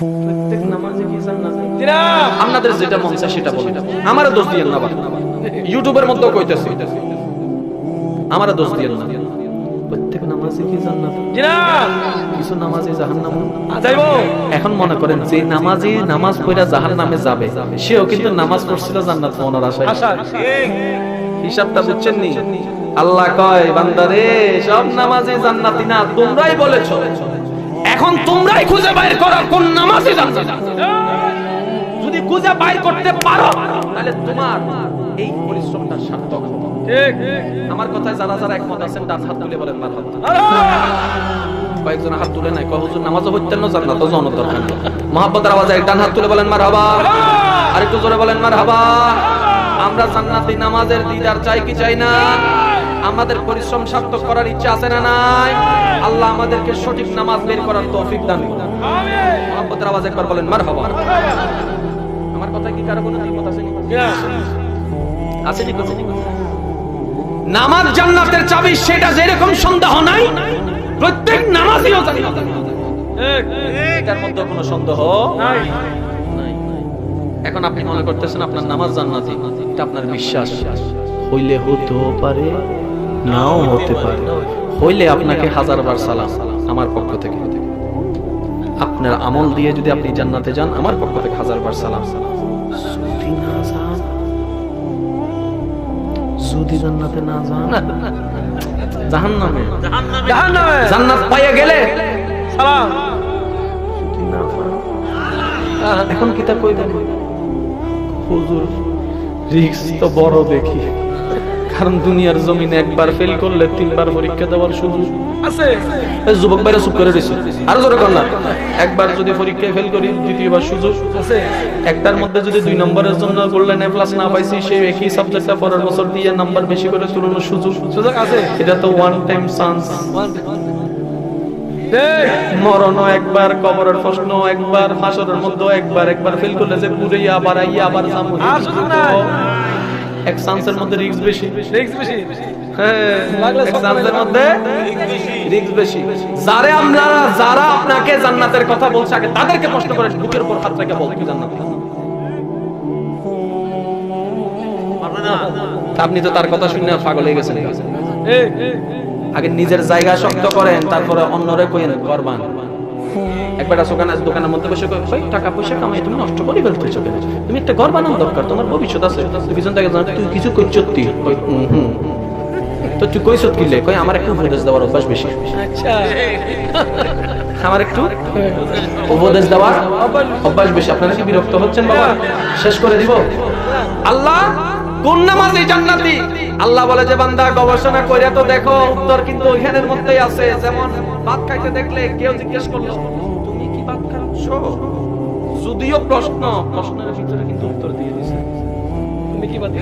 প্রত্যেক নামাজে কি জান্নাত? আপনাদের যেটা মন চায় সেটা বলেন, আমারও দোষ দিয়েন না। ইউটিউবের মধ্যেও কইতেছি, আমারও দোষ দিয়েন না। প্রত্যেক নামাজে কি জান্নাত? কিছু নামাজে জাহান্নাম যাইবো। এখন মনে করেন যে নামাজি নামাজ পড়া জাহান্নামে যাবে, সেও কিন্তু নামাজ পড়ছিল জান্নাত পাওয়ার আশায়। হিসাবটা বুঝছেন নি? আল্লাহ কয় বান্দারে সব নামাজে জান্নাতি না, তোমরাই বলেছো। এখন তোমরাই খুঁজে বাইর করো কোন নামাজে জান্নাত। যদি খুঁজে বাইর করতে পারো তাহলে তোমার এই পরিশ্রমটা সার্থক হবে। ঠিক। আমার কথায় যারা যারা একমত আছেন ডান হাত তুলে বলেন মারহাবা। কয়েকজন হাত তুলে নাই, কয় হুজুর নামাজও পড়তেন না জান্নাতও জানার দরকার নেই। মুহাব্বতের আওয়াজে ডান হাত তুলে বলেন মারহাবা, আরেকটু জোরে বলেন মারহাবা। আমরা জান্নাতি নামাজের দিদার চাই কি চাই না? আমাদের পরিশ্রম সার্থক করার ইচ্ছা আছে না নাই? আল্লাহ আমাদেরকে সঠিক নামাজ বের করার তৌফিক দান করুন। আমিন। মুহাব্বতের আওয়াজে একবার বলেন মারহাবা। আমার কথা কি কারো কোনো দ্বিমত আছে নাকি? আছে নি? নামাজ জান্নাতের চাবি, সেটা যেরকম সন্দেহ নাই, প্রত্যেক নামাজিও জান্নাত। এটার মধ্যে কোনো সন্দেহ নাই। এখন আপনি মনে করতেছেন আপনার নামাজ জান্নাতি, এটা আপনার বিশ্বাস। হইলে হতে পারে, নাও হতে পারে। হইলে আপনাকে হাজারবার সালাম আমার পক্ষ থেকে। আপনার আমল দিয়ে যদি আপনি জান্নাতে যান, আমার পক্ষ থেকে হাজারবার সালাম। যদি জান্নাতে না যান, জাহান্নামে। জান্নাত পাইয়া গেলে সালাম, যদি না পান এখন কিতা কইবেন? হুজুর রিস্ক তো বড় দেখি, কারণ দুনিয়ার জমিনে একবার ফেল করলে 3বার পরীক্ষা দেওয়ার সুযোগ আছে। এই যুবক ভাইরা চুপ করে রইছে, আরো জোরে কর না। একবার যদি পরীক্ষায় ফেল করি, দ্বিতীয়বার সুযোগ আছে। একটার মধ্যে যদি 2 নম্বরের জন্য গোল্ডেন এ প্লাস না পাইছি, সেই একই সাবজেক্টটা পরের বছর দিয়ে নাম্বার বেশি করে তুলনার সুযোগ আছে। এটা তো ওয়ান টাইম চান্স। মরণও একবার, কবরের প্রশ্ন একবার, হাসরের মধ্যে একবার ফেল করলে যে পুরে আবার আইয়া আবার যাবো, এক চান্সের মধ্যে রিস্ক বেশি। যারা আপনাকে জান্নাতের কথা বলছে, আগে তাদেরকে প্রশ্ন করে বুকের উপর হাত রেখে বলতে জান্নাত। আপনি তো তার কথা শুনে পাগল হয়ে গেছেন। আগে নিজের জায়গা শক্ত করেন, তারপরে অন্যরে কইেন করবান। একবার দোকানের মধ্যে বসে কই টাকা পয়সা কামাই তুমি নষ্ট করে ফেলতেছো কেন? তুমি একটা ঘর বানানো দরকার, তোমার ভবিষ্যৎ আছে। তুই পিছন থেকে জানো তুই কিছু কইছস, তো তুই কইছস কি লে? কই আমার একটু উপদেশ দেওয়ার অভ্যাস বেশি। আচ্ছা, আমার একটু উপদেশ দেওয়ার অভ্যাস বেশি। আপনারা কি বিরক্ত হচ্ছেন বাবা? শেষ করে দিব। আল্লাহ কোন নামাজে জান্নাতি? আল্লাহ বলে যে বান্দা গবেষণা কইরা তো দেখো, উত্তর কিন্তু ওইখানের মধ্যেই আছে। যেমন ভাত খাইতে দেখলে কেউ জিজ্ঞেস করলো তুমি কি ভাত খাচ্ছো, যদিও প্রশ্নের ভিতরে কিন্তু উত্তর দিয়ে দিছে তুমি কি ভাত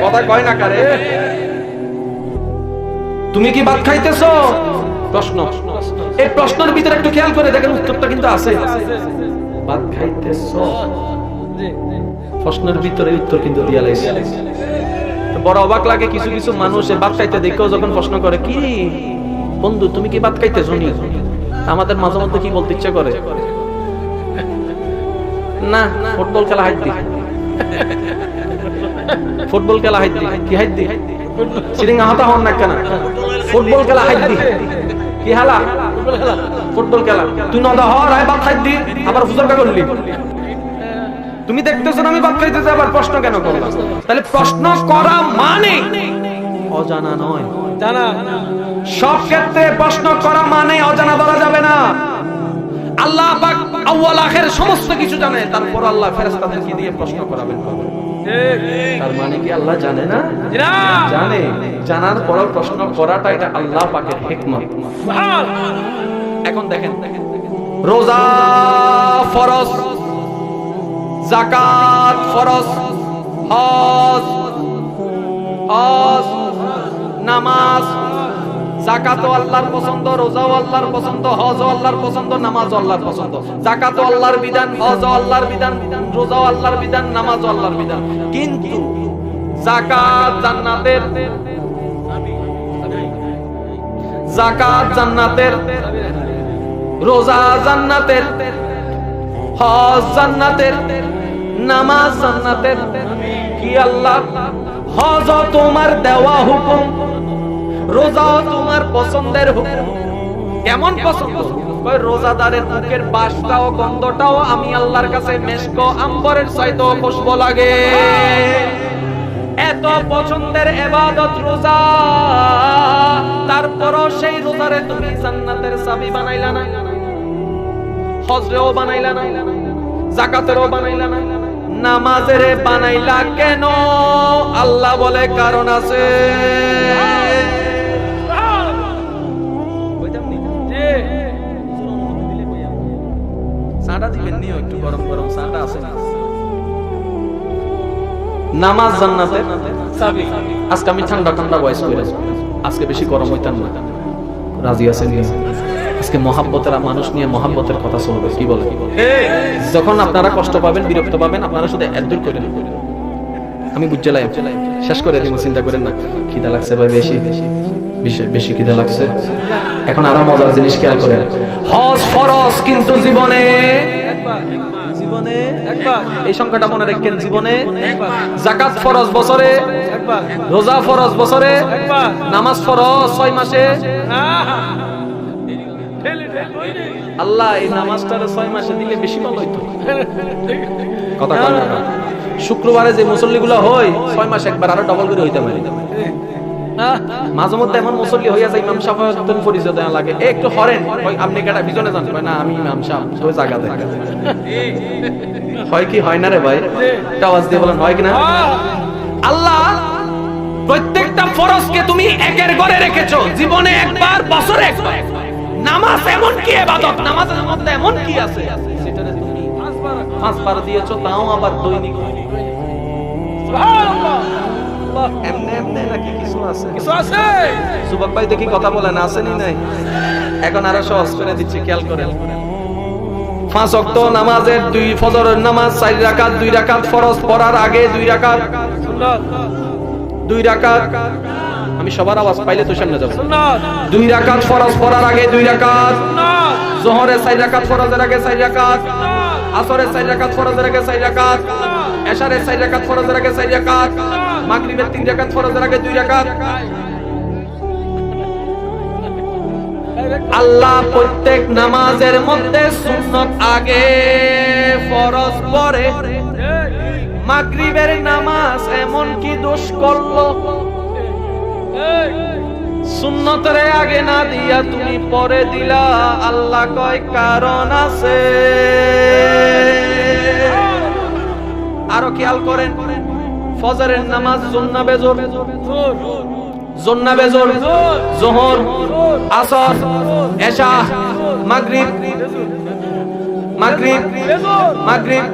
কথা কয় না কারে, তুমি কি ভাত খাইতেছো? প্রশ্ন। এই প্রশ্নের ভিতরে একটু খেয়াল করে দেখেন, উত্তরটা কিন্তু আছে। ভাত খাইতেছো, প্রশ্নের ভিতরে উত্তর কিন্তু দিয়া লাইছে। বড় অবাক লাগে কিছু কিছু মানুষ ভাত খাইতে দেখেও যখন প্রশ্ন করে কি বন্ধু তুমি কি ভাত খাইতেছো নি, আমাদের মাঝে মধ্যে কি বলতে ইচ্ছা করে না ফুটবল খেলা হাইট দি, ফুটবল খেলা হাইট দি। কি হাইট দি? সিরিঙ্গা হাতা হন না কেন? ফুটবল খেলা হাইট দি। কি হালা? ফুটবল খেলা। তুই নদা হর আয় ভাত খাইত দি, আবার ফুজরকা করলি। তুমি দেখতেছো না আমি ভাত খাইতেছি, আবার প্রশ্ন কেন করলা? তাহলে প্রশ্ন করা মানে অজানা নয়, জানা। সব ক্ষেত্রে প্রশ্ন করা মানে অজানা ধরা যাবে না। আল্লাহ পাক আউয়াল আখির সমস্ত কিছু জানে, তারপর আল্লাহ ফেরেশতাদেরকে দিয়ে প্রশ্ন করাবেন। তার মানে কি আল্লাহ জানে না? জানে। জানার পরও প্রশ্ন করাটা এটা আল্লাহ পাকের হিকমত। এখন দেখেন, রোজা ফরজ, যাকাত ফরজ, হজ নামাজ। যাকাতও আল্লাহর পছন্দ, রোজাও আল্লাহর পছন্দ, হজও আল্লাহর পছন্দ, নামাজও আল্লাহর পছন্দ। যাকাতও আল্লাহর বিধান, হজও আল্লাহর বিধান, রোজাও আল্লাহর বিধান, নামাজও আল্লাহর বিধান। কিন্তু যাকাত জান্নাতের, যাকাত জান্নাতের, রোজা জান্নাতের, হজ জান্নাতের, নামাজ জান্নাতের। কি আল্লাহ, হজ তোমার দেওয়া হুকুম, রোজাও তোমার পছন্দের হুকুম। কেমন পছন্দ? রোজাদারের মুখের বাসটাও গন্ধটাও আমি আল্লাহর কাছে মেশক আম্বরের চাইতেও খুশবু লাগে। এত পছন্দের ইবাদত রোজা, তারপরও সেই রোজারে তুমি জান্নাতের চাবি বানাইলা না, হজরেও বানাইলা না, যাকাতেরও বানাইলা না, নামাজের বানাইলা কেন? আল্লাহ বলে কারণ আছে। একটু গরম গরম চাটা আছে। নামাজ জান্নাতের চাবি। আজকে আমি ঠান্ডা ঠান্ডা ভয়েস করে, আজকে বেশি গরম হইতাম না। রাজি আছেন? আজকে মহাব্বতের মানুষ নিয়ে মহাব্বতের কথা চলবে। কি বলে? যখন আপনারা কষ্ট পাবেন, বিরক্ত পাবেন, আপনারা শুধু একদূর করেন, আমি বুঝলাম শেষ করে দিব, চিন্তা করেন না। খিদা লাগছে ভাই, বেশি বেশি খিদা লাগছে। এখন আরো মজার জিনিস খেয়াল করেন। হজ ফরজ, কিন্তু জীবনে জীবনে একবার, এই সংখ্যাটা মনে রাখেন, জীবনে যাকাত ফরজ বছরে একবার, রোজা ফরজ বছরে একবার, নামাজ ফরজ 6 মাসে। আল্লাহ এই নামাজটারে 6 মাসে দিলে বেশি ভালো হইতো। কথা কয় না? শুক্রবারে যে মুসল্লিগুলো হয় 6 মাসে একবার আরো ডবল করে হইতে পারে। মাঝে মধ্যে এমন মুসল্লি হইয়া যায়, ইমাম সাহেব পরিচয় দেওয়া লাগে, একটু হরেন, আপনি কেটা পিছনে যান, না আমি ইমাম সাহেব, ওই জায়গা দেখা হয়। কি হয় না রে ভাই? আওয়াজ দিয়ে বলেন, হয় কিনা? আল্লাহ প্রত্যেকটা ফরজকে তুমি একের ঘরে রেখেছো, জীবনে একবার, বছরে একবার। নামাজ এমন কি ইবাদত, নামাজের মধ্যে এমন কি আছে সেটারে তুমি 5 বার দিয়েছো, তাও আবার দৈনিক। সুবহানাল্লাহ। এমনে এমনে নাকি কিছু আছে? কিছু আছে। সুবহান ভাই দেখি কথা বলেন, আসেনি নাই? এখন আরো সহজ করে দিচ্ছি, খেয়াল করেন। 5 ওয়াক্ত নামাজের 2 ফজরের নামাজ 4 রাকাত, 2 রাকাত ফরজ পড়ার আগে 2 রাকাত সুন্নাত, 2 রাকাত। আমি সবার আওয়াজ পাইলে তো সামনে যাব। সুন্নাত 2 রাকাত ফরজ পড়ার আগে 2 রাকাত সুন্নাত, যোহরে 4 রাকাত ফরজের আগে 4 রাকাত সুন্নাত, আসরে 4 রাকাত ফরজের আগে 4 রাকাত সুন্নাত, এশারে 4 রাকাত ফরজের আগে 4 রাকাত সুন্নাত, মাগরিবের 3 রাকাত ফরজের আগে 2 রাকাত। আল্লাহ প্রত্যেক নামাজের মধ্যে সুন্নাত আগে, ফরজ পরে। মাগরিবের নামাজ এমন কি দোষ করলো, সুন্নতরে আগে না দিয়া তুমি পরে দিলা? আল্লাহ কয় কারণ আছে। আরো খেয়াল করেন, ফজরের নামাজ সুন্নাহ বেজর, সুন্নাহ বেজর, যোহর, আসর, এশা, মাগরিব, মাগরিব, মাগরিব,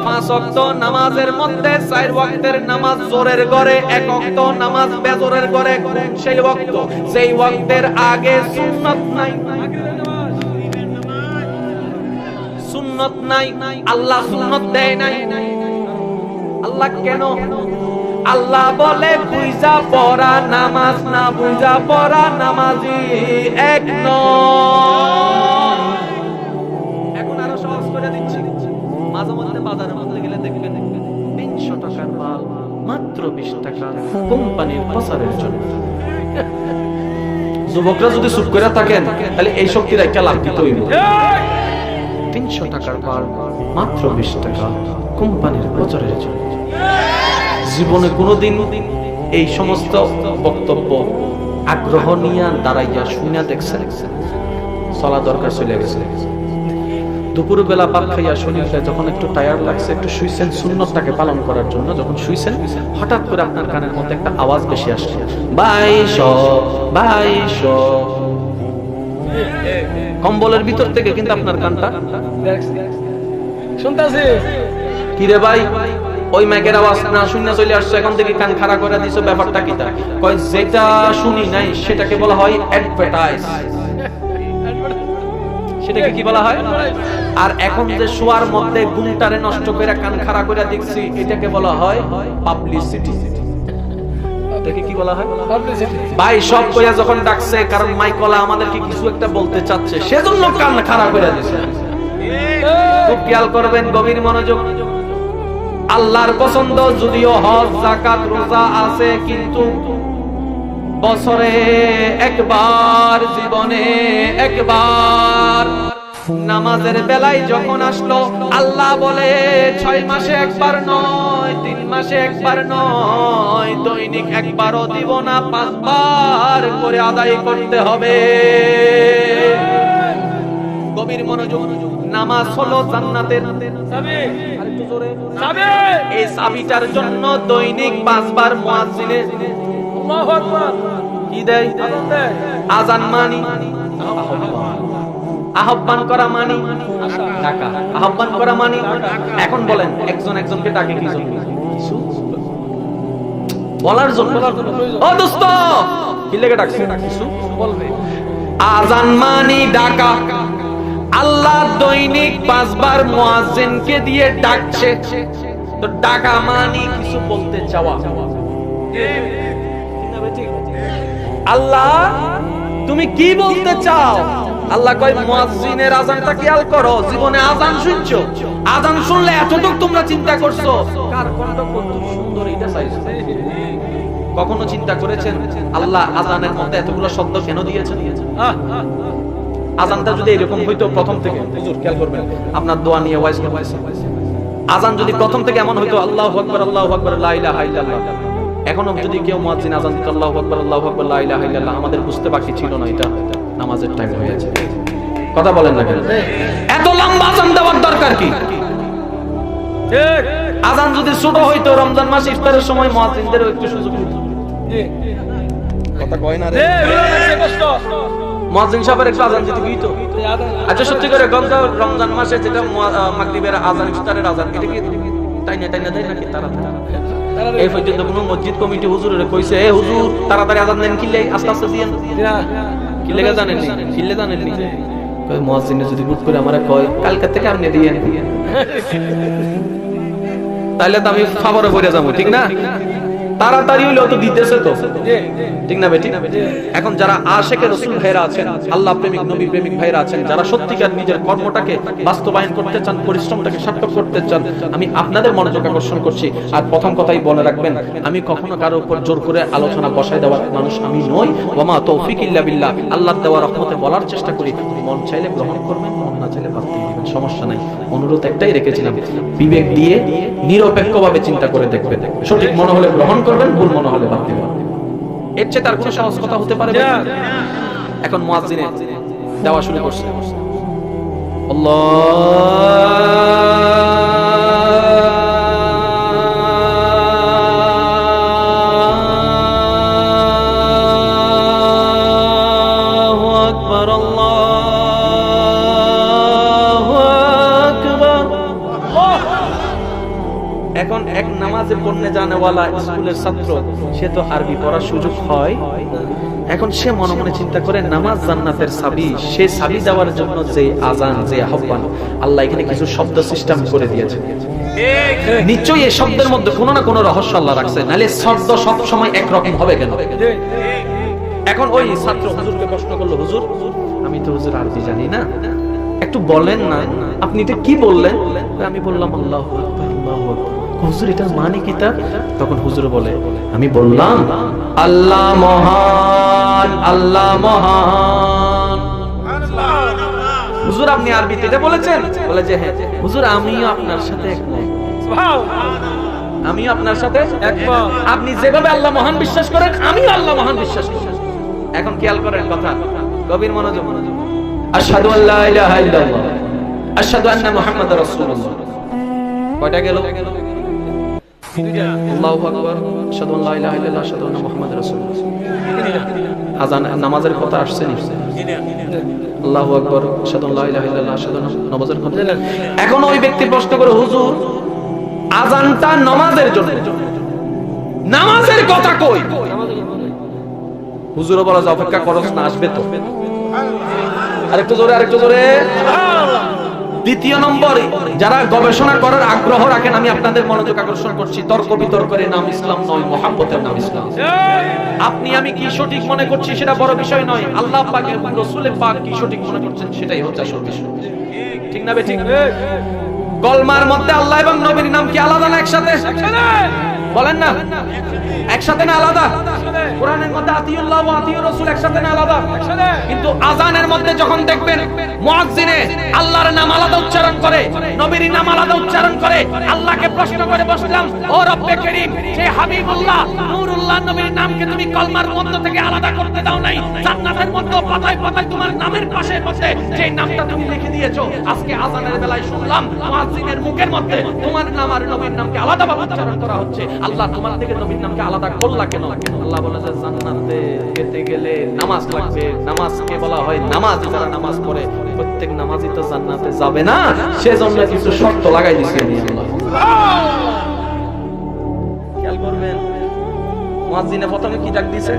5 ওয়াক্ত নামাজের মধ্যে 4 ওয়াক্তের নামাজ জোরের ঘরে, 1 ওয়াক্ত নামাজ বেজরের ঘরে। সেই ওয়াক্ত, সেই ওয়াক্তের আগে সুন্নাত নাই, সুন্নাত নাই। আল্লাহ সুন্নাত দেয় নাই। আল্লাহ কেন? আল্লাহ বলে বুঝা পড়া নামাজ না বুঝা পড়া নামাজি এক নয়। এখন আরো সহজ করে দিচ্ছি। মাঝে মধ্যে বাজারের মধ্যে গেলে দেখবেন 300 টাকার মাল মাত্র 20 টাকা কোম্পানির প্রচারের জন্য। যুবকরা যদি চুপ করে থাকেন তাহলে এই শক্তির একটা লাভ দিতে হইব। 300 টাকার মাল মাত্র 20 টাকা কোম্পানির প্রচারের জন্য। জীবনে কোনোদিন এই সমস্ত বক্তব্য আগ্রহ নিয়ে দাঁড়াইয়া শুনে দেখছেন? চলা দরকার চলে গেছে। দুপুর বেলা ভাত খাইয়া শরীরটা যখন একটু টায়ার্ড লাগছে, একটু শুইছেন সুন্নতটাকে পালন করার জন্য। যখন শুইছেন হঠাৎ করে আপনার কানের মধ্যে একটা আওয়াজ বেশি আসছে, 2200। কম্বলের ভিতর থেকে কিন্তু আপনার কানটা শুনতেছে। কি রে ভাই, ওই মাইকের আওয়াজ না শুনে চলে আসছে, এখন থেকে কান খাড়া করে দিছো, ব্যাপারটা কি? তা কয় যেটা শুনি নাই সেটাকে বলা হয় অ্যাডভার্টাইজ। সেটাকে কি বলা হয়? আর এখন যে শোয়ার মধ্যে ঘুমটারে নষ্ট করে কান খাড়া করে দেখছি, এটাকে বলা হয় পাবলিসিটি। এটাকে কি বলা হয়? পাবলিসিটি। ভাই সব কইয়া যখন ডাকছে, কারণ মাইকলা আমাদেরকে কিছু একটা বলতে চাচ্ছে, সেজন্য কান খাড়া করে দিছে। খুব খেয়াল করবেন, গভীর মনোযোগ। আল্লাহর পছন্দ যদিও হজ যাকাত রোজা আছে, কিন্তু বছরে একবার, জীবনে একবার নামাজের বেলায় যখন আসলো, আল্লাহ বলে 6 মাসে একবার নয়, 3 মাসে একবার নয়, দৈনিক একবারও দিব না, 5 বার করে আদায় করতে হবে। গভীর মনোযোগ। নামাজ হলো জান্নাতের চাবি। আরেকটু জোরে, চাবি। এই চাবিটার জন্য দৈনিক 5 বার মুয়াজ্জিনে আল্লাহু আকবার কি দেয়? আযান দেয়। আযান মানি আহ্বান করা, মানি ডাকা, আহ্বান করা মানি। এখন বলেন, একজন একজনকে ডাকে কি জন্য? কিছু বলার জন্য। ও দোস্ত, কি লেগে ডাকছে? কিছু বলবে। আযান মানি ডাকা। আল্লাহ দৈনিক 5 বার মুয়াজ্জিনকে দিয়ে ডাকছে, তো ডাকা মানি কিছু বলতে চাওয়া। আল্লাহ তুমি কি বলতে চাও? আল্লাহ কয়, মুয়াজ্জিনের আযানটা খেয়াল করো। জীবনে আযান শুনছো, আযান শুনলে এতটুক তোমরা চিন্তা করছো কার কণ্ঠ কত সুন্দর, এটা চাইছো? কখনো চিন্তা করেছেন আল্লাহ আযানের মধ্যে এতগুলো শব্দ কেন দিয়েছেন? আযানটা যদি এরকম হইতো প্রথম থেকে, হুজুর খেয়াল করবেন, আপনার দোয়া নিয়ে ওয়াইজ আযান যদি প্রথম থেকে এমন হইতো আল্লাহু আকবার, আল্লাহু আকবার, লা ইলাহা ইল্লাল্লাহ, এখনো যদি কেউ মুয়াজ্জিন আযান দিত আল্লাহু আকবার, আল্লাহু আকবার, লা ইলাহা ইল্লাল্লাহ, আমাদের বুঝতে বাকি ছিল না এটা নামাজের টাইম হয়েছে। কথা বলেন না কেন? এত লম্বা আযান দেওয়ার দরকার কি? ঠিক। আযান যদি ছোট হইতো, রমজান মাস ইফতারের সময় মুয়াজ্জিনদেরও একটু সুযোগ দিত। কথা কয় না রে, কষ্ট। মুয়াজ্জিন সাহেবের একটু আযান দিতে গিয়েতো। আচ্ছা সত্যি করে গঙ্গা রমজান মাসে যেটা মাগরিবের আযান, ইফতারের আযান, এটা কি টাইনা টাইনা দেয় নাকি তারা? এই পর্যন্ত কোন মসজিদ কমিটি হুজুরে কইছে, এ হুজুর তাড়াতাড়ি আযান দেন, কিলে আস্তে আস্তে দিয়েন। কি লেগে জানেন নি? কিলে জানেন নি? কই মুয়াজ্জিনে যদি বুট করে আমারে কয় কালকে থেকে আপনি দিয়েন, তাহলে তো আমি খবরে পড়ে যাবো, ঠিক না? তাড়াতাড়ি হইলো তো দিতেছে তো, ঠিক না বেটি? এখন যারা আশিকে রাসূল ভাইরা আছেন, আল্লাহ প্রেমিক, নবী প্রেমিক ভাইরা আছেন, যারা সত্যিকার নিজের কর্মটাকে বাস্তবায়ন করতে চান, পরিশ্রমটাকে সার্থক করতে চান, আমি আপনাদের মনোযোগ আকর্ষণ করছি। আর প্রথম কথাই বলে রাখবেন, আমি কখনো কারো উপর জোর করে আলোচনা বসায় দেওয়ার মানুষ আমি নই। ওয়া মা তৌফিক ইল্লা বিল্লাহ। আল্লাহর দেওয়া রহমতে বলার চেষ্টা করি, মন চাইলে গ্রহণ করবেন, মন না চাইলে বাদ দিয়ে দিবেন, সমস্যা নাই। অনুরোধ একটাই রেখেছিলাম, বিবেক দিয়ে নিরপেক্ষভাবে চিন্তা করে দেখবেন, সঠিক মনে হলে গ্রহণ করবেন, ভুল মনে হলে বাদ দিবেন। এর চেয়ে তার কোনো সহজ কথা হতে পারে? এখন মুয়াজ্জিনে দেওয়া শুরু করছে, আল্লাহু আকবার, আল্লাহু আকবার। এখন এক নামাজে পড়নে জানেওয়ালা স্কুলের ছাত্র, সে তো আরবি পড়ার সুযোগ হয়। এখন সে মনে মনে চিন্তা করে, নামাজ জান্নাতের চাবি, সে চাবি দেওয়ার জন্য যে আযান, যে আহ্বান, আল্লাহ এখানে কিছু শব্দ সিস্টেম করে দিয়েছে। নিশ্চয়ই এই শব্দের মধ্যে কোনো না কোনো রহস্য আল্লাহ রাখছে, নাহলে শব্দ সব সময় একরকম হবে কেন? এখন ওই ছাত্র হুজুরকে প্রশ্ন করলো, হুজুর আমি তো হুজুর আরবি জানি না, একটু বলেন না, আপনি এটা কি বললেন? আমি বললাম আল্লাহু আকবার, আল্লাহু আকবার। হুজুর এটার মানে কি? তখন হুজুর বলে, আমি বললাম আল্লাহ মহান, আল্লাহ মহান। হুজুর আপনি আরবিতে এটা বলেছেন? বলে যে হ্যাঁ। হুজুর আমিও আপনার সাথে একমত, আমিও আপনার সাথে একমত। আপনি যেভাবে আল্লাহ মহান বিশ্বাস করেন, আমিও আল্লাহ মহান বিশ্বাস করি। এখন খেয়াল করেন কথা, গভীর মনোযোগ। আশহাদু আল্লা ইলাহা ইল্লাল্লাহ, আশহাদু আন্না মুহাম্মাদার রাসূলুল্লাহ। কয়টা গেল? আল্লাহু আকবার, আশহাদু আল্লা ইলাহা ইল্লাল্লাহ, আশহাদু আন্না মুহাম্মাদার রাসূলুল্লাহ। আযান নামাজের কথা আসছে নি? আল্লাহু আকবার, আশহাদু আল্লা ইলাহা ইল্লাল্লাহ, আশহাদু আন্না নামাজের কথা। এখন ওই ব্যক্তি প্রশ্ন করে, হুজুর আযানটা নামাজের জন্য, নামাজের কথা কই? হুজুরও বলা যে অপেক্ষা করস না, আসবে তো। আরেকটু জোরে, আরেকটু জোরে। দ্বিতীয় নম্বর, যারা গবেষণা করার আগ্রহ রাখেন, আমি আপনাদের মনোযোগ আকর্ষণ করছি, তর্ক বিতর্কের নাম ইসলাম নয়, মুহাব্বতের নাম ইসলাম। আপনি আমি কি সঠিক মনে করছি সেটা বড় বিষয় নয়, আল্লাহ পাক এবং রাসূল পাক কি সঠিক মনে করছেন সেটাই হচ্ছে আসল বিষয়। ঠিক না বেঠিক? কলমার মধ্যে আল্লাহ এবং নবীর নাম কি আলাদা না একসাথে? বলেন না, একসাথে না আলাদা? কোরআনের মধ্যে আতিউল্লাহ ওয়া আতিউর রাসূল একসাথে না আলাদা? কিন্তু আযানের মধ্যে যখন দেখবেন মুয়াজ্জিনে আল্লাহর নাম আলাদা উচ্চারণ করে, নবীর নাম আলাদা উচ্চারণ করে, আল্লাহকে প্রশ্ন করে বসলাম, ও রব্বে করিম, সেই হাবিবুল্লাহ নূরুল্লাহ নবীর নামকে তুমি কলমার মধ্য থেকে আলাদা করতে দাও নাই? জান্নাতের মধ্যে পাতায় পাতায় তোমার নামের পাশে পাশে যে নামটা তুমি লিখে দিয়েছো, আজকে আযানের বেলায় শুনলাম মুয়াজ্জিনের মুখের মধ্যে তোমার নাম আর নবীর নামকে আলাদাভাবে উচ্চারণ করা হচ্ছে। আল্লাহ তোমার থেকে নবীর নামকে আলাদা করলা কেন? আল্লাহ বলে যে জান্নাতে যেতে গেলে নামাজ লাগবে, নামাজকে বলা হয় নামাজ। যারা নামাজ পড়ে প্রত্যেক নামাজি তো জান্নাতে যাবে না, সেজন্য কিছু শর্ত লাগাই দিয়েছি আমি আল্লাহ। খেয়াল করবেন, মুয়াজ্জিনে প্রথমে কি ডাক দিয়েছে?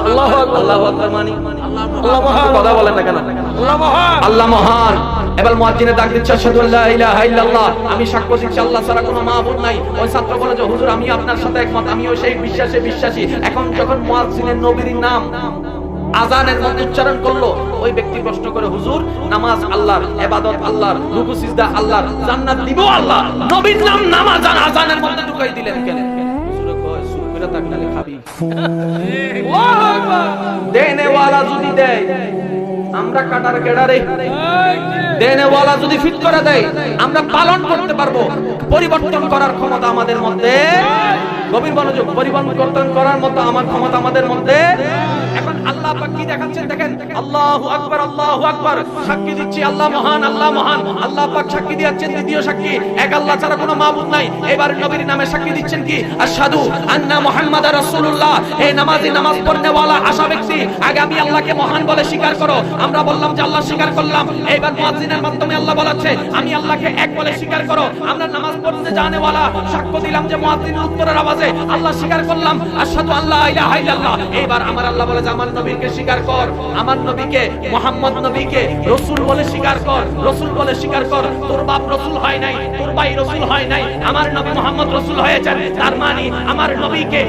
আল্লাহু আকবার। আল্লাহু আকবার মানে আল্লাহ মহান। কথা বলেন না কেন? আল্লাহ মহান, আল্লাহ মহান। এবার মুয়াজ্জিনে ডাক দিচ্ছে আশহাদু আল্লা ইলাহা ইল্লাল্লাহ, আমি সাক্ষ্য দিচ্ছি আল্লাহ ছাড়া কোনো মাবুদ নাই। ওই ছাত্র বলে যে হুজুর আমি আপনার সাথে একমত, আমিও সেই বিশ্বাসে বিশ্বাসী। এখন যখন মুয়াজ্জিনের নবীর নাম আযানের মধ্যে উচ্চারণ করলো, ওই ব্যক্তি প্রশ্ন করে হুজুর নামাজ আল্লাহর, ইবাদত আল্লাহর, রুকু সিজদা আল্লাহর, জান্নাত দিব আল্লাহ, নবীর নাম নামাজ আর আযানের মধ্যে ঢুকাই দিলেন কেন? হুজুর কয় সুরফিরা তাকলে খাবি। আল্লাহু আকবার। দেনেওয়ালা যদি দেয় আমরা কাটার কেডারে, দেনেওয়ালা যদি ফিট করে দেয় আমরা পালন করতে পারবো। পরিবর্তন করার ক্ষমতা আমাদের মধ্যে, গভীর মনোযোগ, পরিবর্তন করার মতো আমার ক্ষমতা আমাদের মধ্যে। এখন আল্লাহ পাক কি দেখাচ্ছেন দেখেন, আল্লাহু আকবার, আল্লাহু আকবার, সাক্ষী দিচ্ছি আল্লাহ মহান, আল্লাহ মহান। আল্লাহ পাক সাক্ষী দিচ্ছেন দ্বিতীয় সাক্ষী, এক আল্লাহ ছাড়া কোনো মাবুদ নাই। এবার নবীর নামে সাক্ষী দিচ্ছেন কি? আশহাদু আন্না মুহাম্মাদার রাসূলুল্লাহ। এই নামাজি, নামাজ পড়নেওয়ালা আশা ব্যক্তি, আগে আমি আল্লাহকে মহান বলে স্বীকার করো। আমরা বললাম যে আল্লাহ স্বীকার করলাম। এইবার মুয়াজ্জিনের মাধ্যমে আল্লাহ বলাচ্ছে আমি আল্লাহকে এক বলে স্বীকার করো। আমরা নামাজ পড়তে জানেওয়ালা সাক্ষ্য দিলাম যে মুয়াজ্জিনের উত্তরের আওয়াজে আল্লাহ স্বীকার করলাম আশহাদু আল্লা ইলাহা ইল্লাল্লাহ। এইবার আমার আল্লাহ বলে যে আমার নবীকে স্বীকার কর, আমার নবীকে মুহাম্মদ নবীকে রাসূল বলে স্বীকার কর, রাসূল বলে স্বীকার কর। তোর বাপ রাসূল হয় নাই, তোর ভাই রাসূল হয় নাই, আমার নবী মুহাম্মদ রাসূল হয়েছেন। তার মানে আমার নবীকে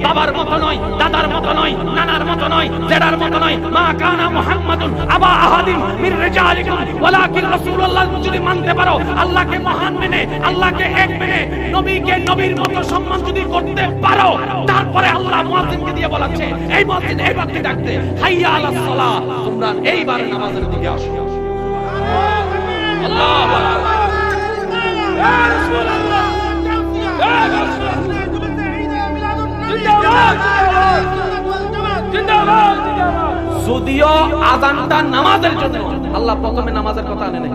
বাবার মতো নয়, দাদার মতো নয়, নানার মতো নয়, জেডার মতো নয়। মা কানা মুহাম্মাদুন আবা আহাদিন মির রিজালিকুম ওয়ালাকিন রাসূলুল্লাহ যদি মানতে পারো, আল্লাহকে মহান মেনে, আল্লাহকে এক মেনে, নবীকে নবীর মতো সম্মান যদি করতে পারো, তারপরে আল্লাহ মুয়াজ্জিনকে দিয়ে বলাচ্ছে এই মুয়াজ্জিন এইবার ডাকতে হাইয়া আলাস সালাহ, তোমরা এইবার নামাজের দিকে আসো। আল্লাহু আকবার। ইয়া রাসূলুল্লাহ, ইয়া রাসূলুল্লাহ, জিন্দাবাদ, জিন্দাবাদ, জিন্দাবাদ। যদিও আযানটা নামাজের জন্য, আল্লাহ প্রথমে নামাজের কথা আনে নাই,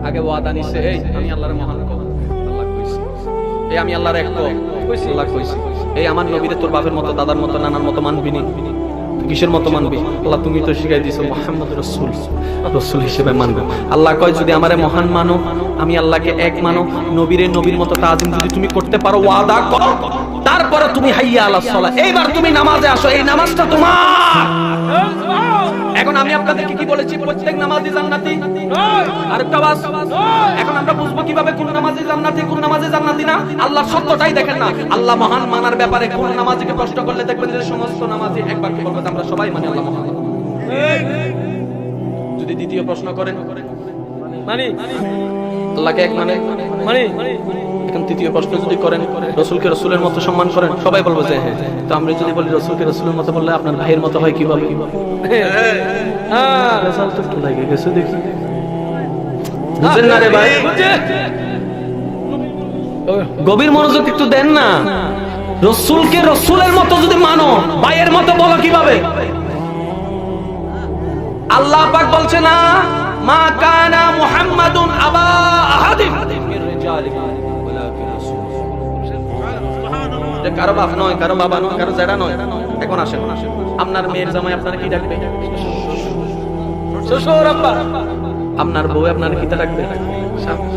আগে ওয়াদা নিছে এই আমি আল্লাহর মহান কও, আল্লাহ কইছে এই আমি আল্লাহর এক কও, কইছে আল্লাহ কইছে এই আমার নবীরে তোর বাপের মতো, দাদার মতো, নানার মতো মানবি নি, কিসের মতো মানবি? আল্লাহ তুমি তো শিখাই দিয়েছো মুহাম্মদ রাসূল, রাসূল হিসেবে মানবো। আল্লাহ কয় যদি আমারে মহান মানো, আমি আল্লাহকে এক মানো, নবীরে নবীর মতো তাজিম যদি তুমি করতে পারো, ওয়াদা করো, তারপরে তুমি হাইয়া আলাস সালাহ, এইবার তুমি নামাজে আসো, এই নামাজটা তোমার। এখন আমি আপনাদেরকে কি বলেছি? প্রত্যেক নামাজি জান্নাতি। আরেকটা আওয়াজ, এখন আমরা বুঝবো কিভাবে কোন নামাজি জান্নাতি, কোন নামাজি জান্নাতি না? আল্লাহ সত্যটাই দেখেন না। আল্লাহ মহান মানার ব্যাপারে কোন নামাজিকে প্রশ্ন করলে দেখবেন যে সমস্ত নামাজি একবার কি বলবে আমরা সবাই মানি আল্লাহ মহান। যদি দ্বিতীয় প্রশ্ন করেন মানি আল্লাহকে এক মানে মানি, এখন তৃতীয় প্রশ্ন যদি করেন রাসূলকে রাসূলের মতো সম্মান করেন, সবাই বলবে যে হ্যাঁ। তো আমরা যদি বলি রাসূলকে রাসূলের মতো বললে আপনার ভাইয়ের মতো হয় কিভাবে? হ্যাঁ রেজাল্ট তো একটু লাগে গেছে দেখি, বুঝেন না রে ভাই? গভীর মনোযোগ একটু দেন না। রাসূলকে রাসূলের মতো যদি মানো, ভাইয়ের মতো বলো কিভাবে? আল্লাহ পাক বলছে না মা কানা মুহাম্মাদুন আবা আহাদিন মির রিজালিকুম ওয়ালাকিন রাসূল। যে কারো বাপ নয়, কারো বাবা নয়, কারো জেঠা নয়। এখন আসেন, আপনার মেয়ের জামাই আপনার কি ডাকবে? শ্বশুর আব্বা। আপনার বউ আপনার কি ডাকবে?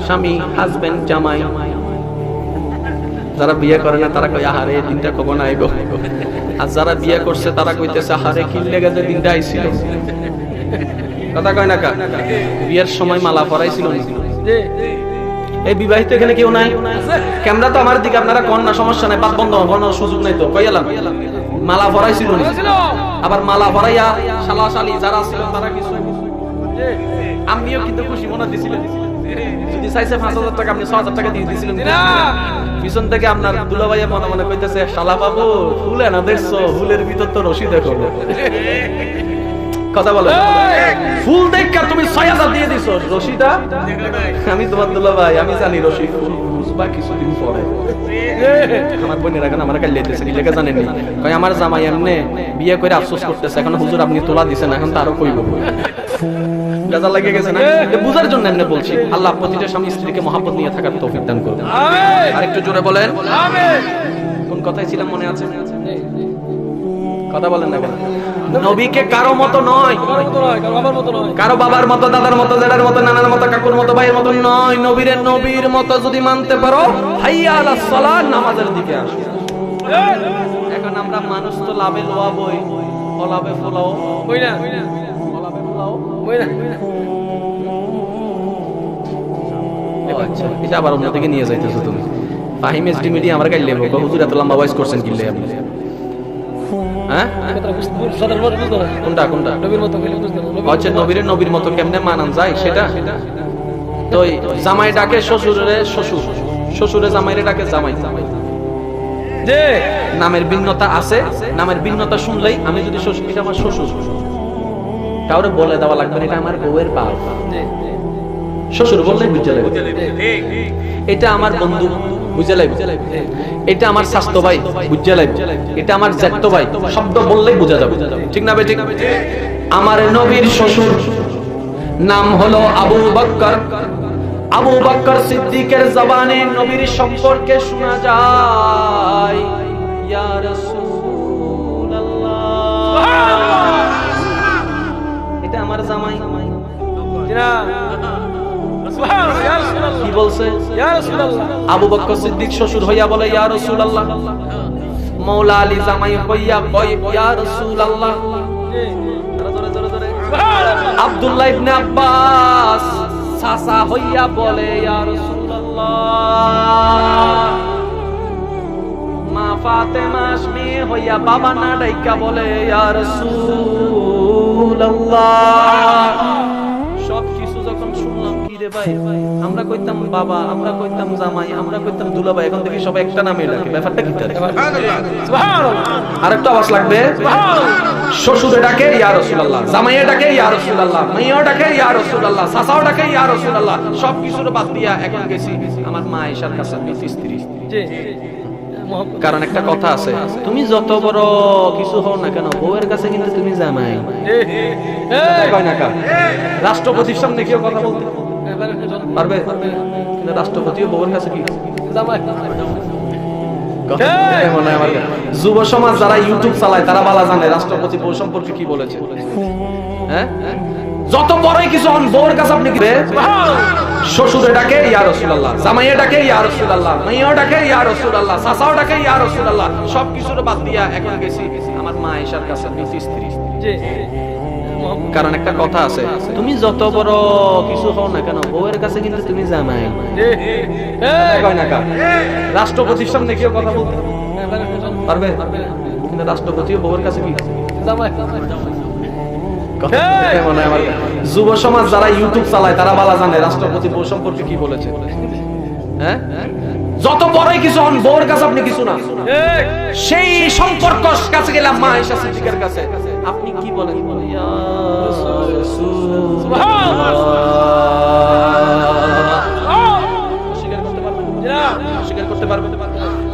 স্বামী, হাজবেন্ড, জামাই। যারা বিয়ে করে না তারা কই আহারে এই দিনটা কখন আইব, আর যারা বিয়ে করছে তারা কইতেছে আহারে কি লেগে যে দিনটা আইছিল। কথা কয় না কা? বিয়ের সময় মালা পরাইছিল না? এই বিবাহিত এখানে কেউ নাই? ক্যামেরা তো আমার দিকে, আপনারা কোন না, সমস্যা নাই, বাদ বন্ধ করার সুযোগ নাই তো। কইলাম মালা পরাইছিল না? আবার মালা পরাইয়া শালা শালি যারা ছিল তারা কিছু আমিও কিন্তু খুশি মনে দিছিলেন যদি চাইছে 5,000 টাকা আপনি 6,000 টাকা দিয়ে দিছিলেন পিছন থেকে আপনার দুলাভাইয়া মনে মনে কইতেছে শালা বাবু ফুল না দেখছো ফুলের ভিতর তো রশি দেখো কথা বলে ফুল দেখা তুমি 6,000 দিয়ে দিছো রশিটা আমি তোমার দুলাভাই আমি জানি রশি ফুল বুঝবা কিছুদিন পরে আমার বোনের এখন আমার কাছে লেতেছে কি লেখা জানেন না কই আমার জামাই এমনে বিয়ে করে আফসোস করতেছে এখন হুজুর আপনি তোলা দিবেন এখন তো আরো কইব গাজা লাগে গেছে না এটা বুঝার জন্য এমনি বলছি আল্লাহ প্রতিটা স্বামী স্ত্রীকে মহব্বত নিয়ে থাকার তৌফিক দান করুন আমিন আরেকটু জোরে বলেন আমিন কোন কথাই ছিলাম মনে আছে কথা বলেন না কেন নবীকে কারো মতো নয় কারো বাবার মতো দাদার মতো জেঠার মতো নানার মতো কাকুর মতো ভাইয়ের মতো নয় নবীর মতো যদি মানতে পারো হাইয়া আলাস সালাত নামাজের দিকে আসো এখন আমরা মানুষ তো লাভে লোয়াবই ফলাবে ফলাও কই না ফলাবে ফলাও কই না আচ্ছা এটা আবার অন্য দিকে নিয়ে যাইতেছো তুমি ফাহিম এসডি মিডিয়া আমার কাছে লেবো হুজুর এত লম্বা ভয়েস করছেন কিলে আপনি হ্যাঁ কোনটা কোনটা নবীর মতো আচ্ছা নবীর মতো কেমনে মানান যায় সেটা তো জামাই ডাকে শ্বশুরে জামাইরে ডাকে জামাই যে নামের ভিন্নতা আছে নামের ভিন্নতা শুনলেই আমি যদি শ্বশুর এটা আমার শ্বশুর কাউরে বলে দেওয়া লাগবে না এটা আমার বউয়ের বাপ শ্বশুর বললে বুঝে লাগবে এটা আমার বন্ধু বুঝে লাগবে এটা আমার স্বাস্থ্য ভাই বুঝে লাগবে এটা আমার জ্যাঠতো ভাই শব্দ বললেই বোঝা যাবে ঠিক না বেঠিক আমার নবীর শ্বশুর নাম হলো আবু বকর সিদ্দিকের জবানে নবীর সম্পর্কে শোনা যায় ইয়া রাসূলুল্লাহ এটা আমার জামাই কি বলছে ইয়া রাসূলুল্লাহ আবু বকর সিদ্দিক শ্বশুর হইয়া বলে ইয়া রাসূলুল্লাহ মাওলা আলী জামাই হইয়া কয় ইয়া রাসূলুল্লাহ আব্দুল্লাহ ইবনে আব্বাস চাচা হইয়া বলে ইয়া রাসূলুল্লাহ মা ফাতেমা মেয়ে হইয়া বাবা না ডাইকা বলে ইয়া রাসূলুল্লাহ সব কিছু যখন শুনলাম কি রে ভাই আমরা কইতাম বাবা আমরা কইতাম জামাই আমরা কইতাম দুলাভাই এখন দেখি সবাই একটা নামে ডাকে ব্যাপারটা কি সুবহানাল্লাহ আরেকটা আওয়াজ লাগবে শ্বশুরে ডাকে ইয়া রাসূলুল্লাহ জামাইয়ে ডাকে ইয়া রাসূলুল্লাহ মাইয়াও ডাকে ইয়া রাসূলুল্লাহ চাচাও ডাকে ইয়া রাসূলুল্লাহ সব কিছুর বাদ দিয়া এখন গেছি আমার মা আয়েশার কাছে স্ত্রী জি কারণ একটা কথা আছে তুমি যত বড় কিছু হও না কেন বউয়ের কাছে কিন্তু তুমি জামাই কয় না কা রাষ্ট্রপতির সামনে কেউ কথা বলতে পারবে কিন্তু রাষ্ট্রপতিও বউয়ের কাছে কি জামাই যুব সমাজ যারা ইউটিউব চালায় তারা ভালো জানে রাষ্ট্রপতি বউ সম্পর্কে কি বলেছে হ্যাঁ যত বড়ই কিছু হন বউয়ের কাছে আপনি কি শ্বশুরে ডাকে ইয়া রাসূলুল্লাহ জামাইয়ে ডাকে ইয়া রাসূলুল্লাহ মাইয়াও ডাকে ইয়া রাসূলুল্লাহ চাচাও ডাকে ইয়া রাসূলুল্লাহ সব কিছুর বাদ দিয়া এখন গেছি আমার মা আয়েশার কাছে স্ত্রী জি কারণ একটা কথা আছে তুমি যত বড় কিছু হও না কেন বউয়ের কাছে কিন্তু তুমি জামাই কয় না কা রাষ্ট্রপতির সামনে কেউ কথা বলতে পারবে কিন্তু রাষ্ট্রপতিও বউয়ের কাছে কি জামাই যুব সমাজ যারা ইউটিউব চালায় তারা ভালো জানে রাষ্ট্রপতি বউ সম্পর্কে কি বলেছে হ্যাঁ যত বড়ই কিছু হন বউর কাছে আপনি কিছু না সেই সম্পর্ক কাছে গেলাম মা আয়েশা সিদ্দিকার কাছে আপনি কি বলেন ইয়া রাসূলুল্লাহ স্বীকার করতে পারবেন না স্বীকার করতে পারবেন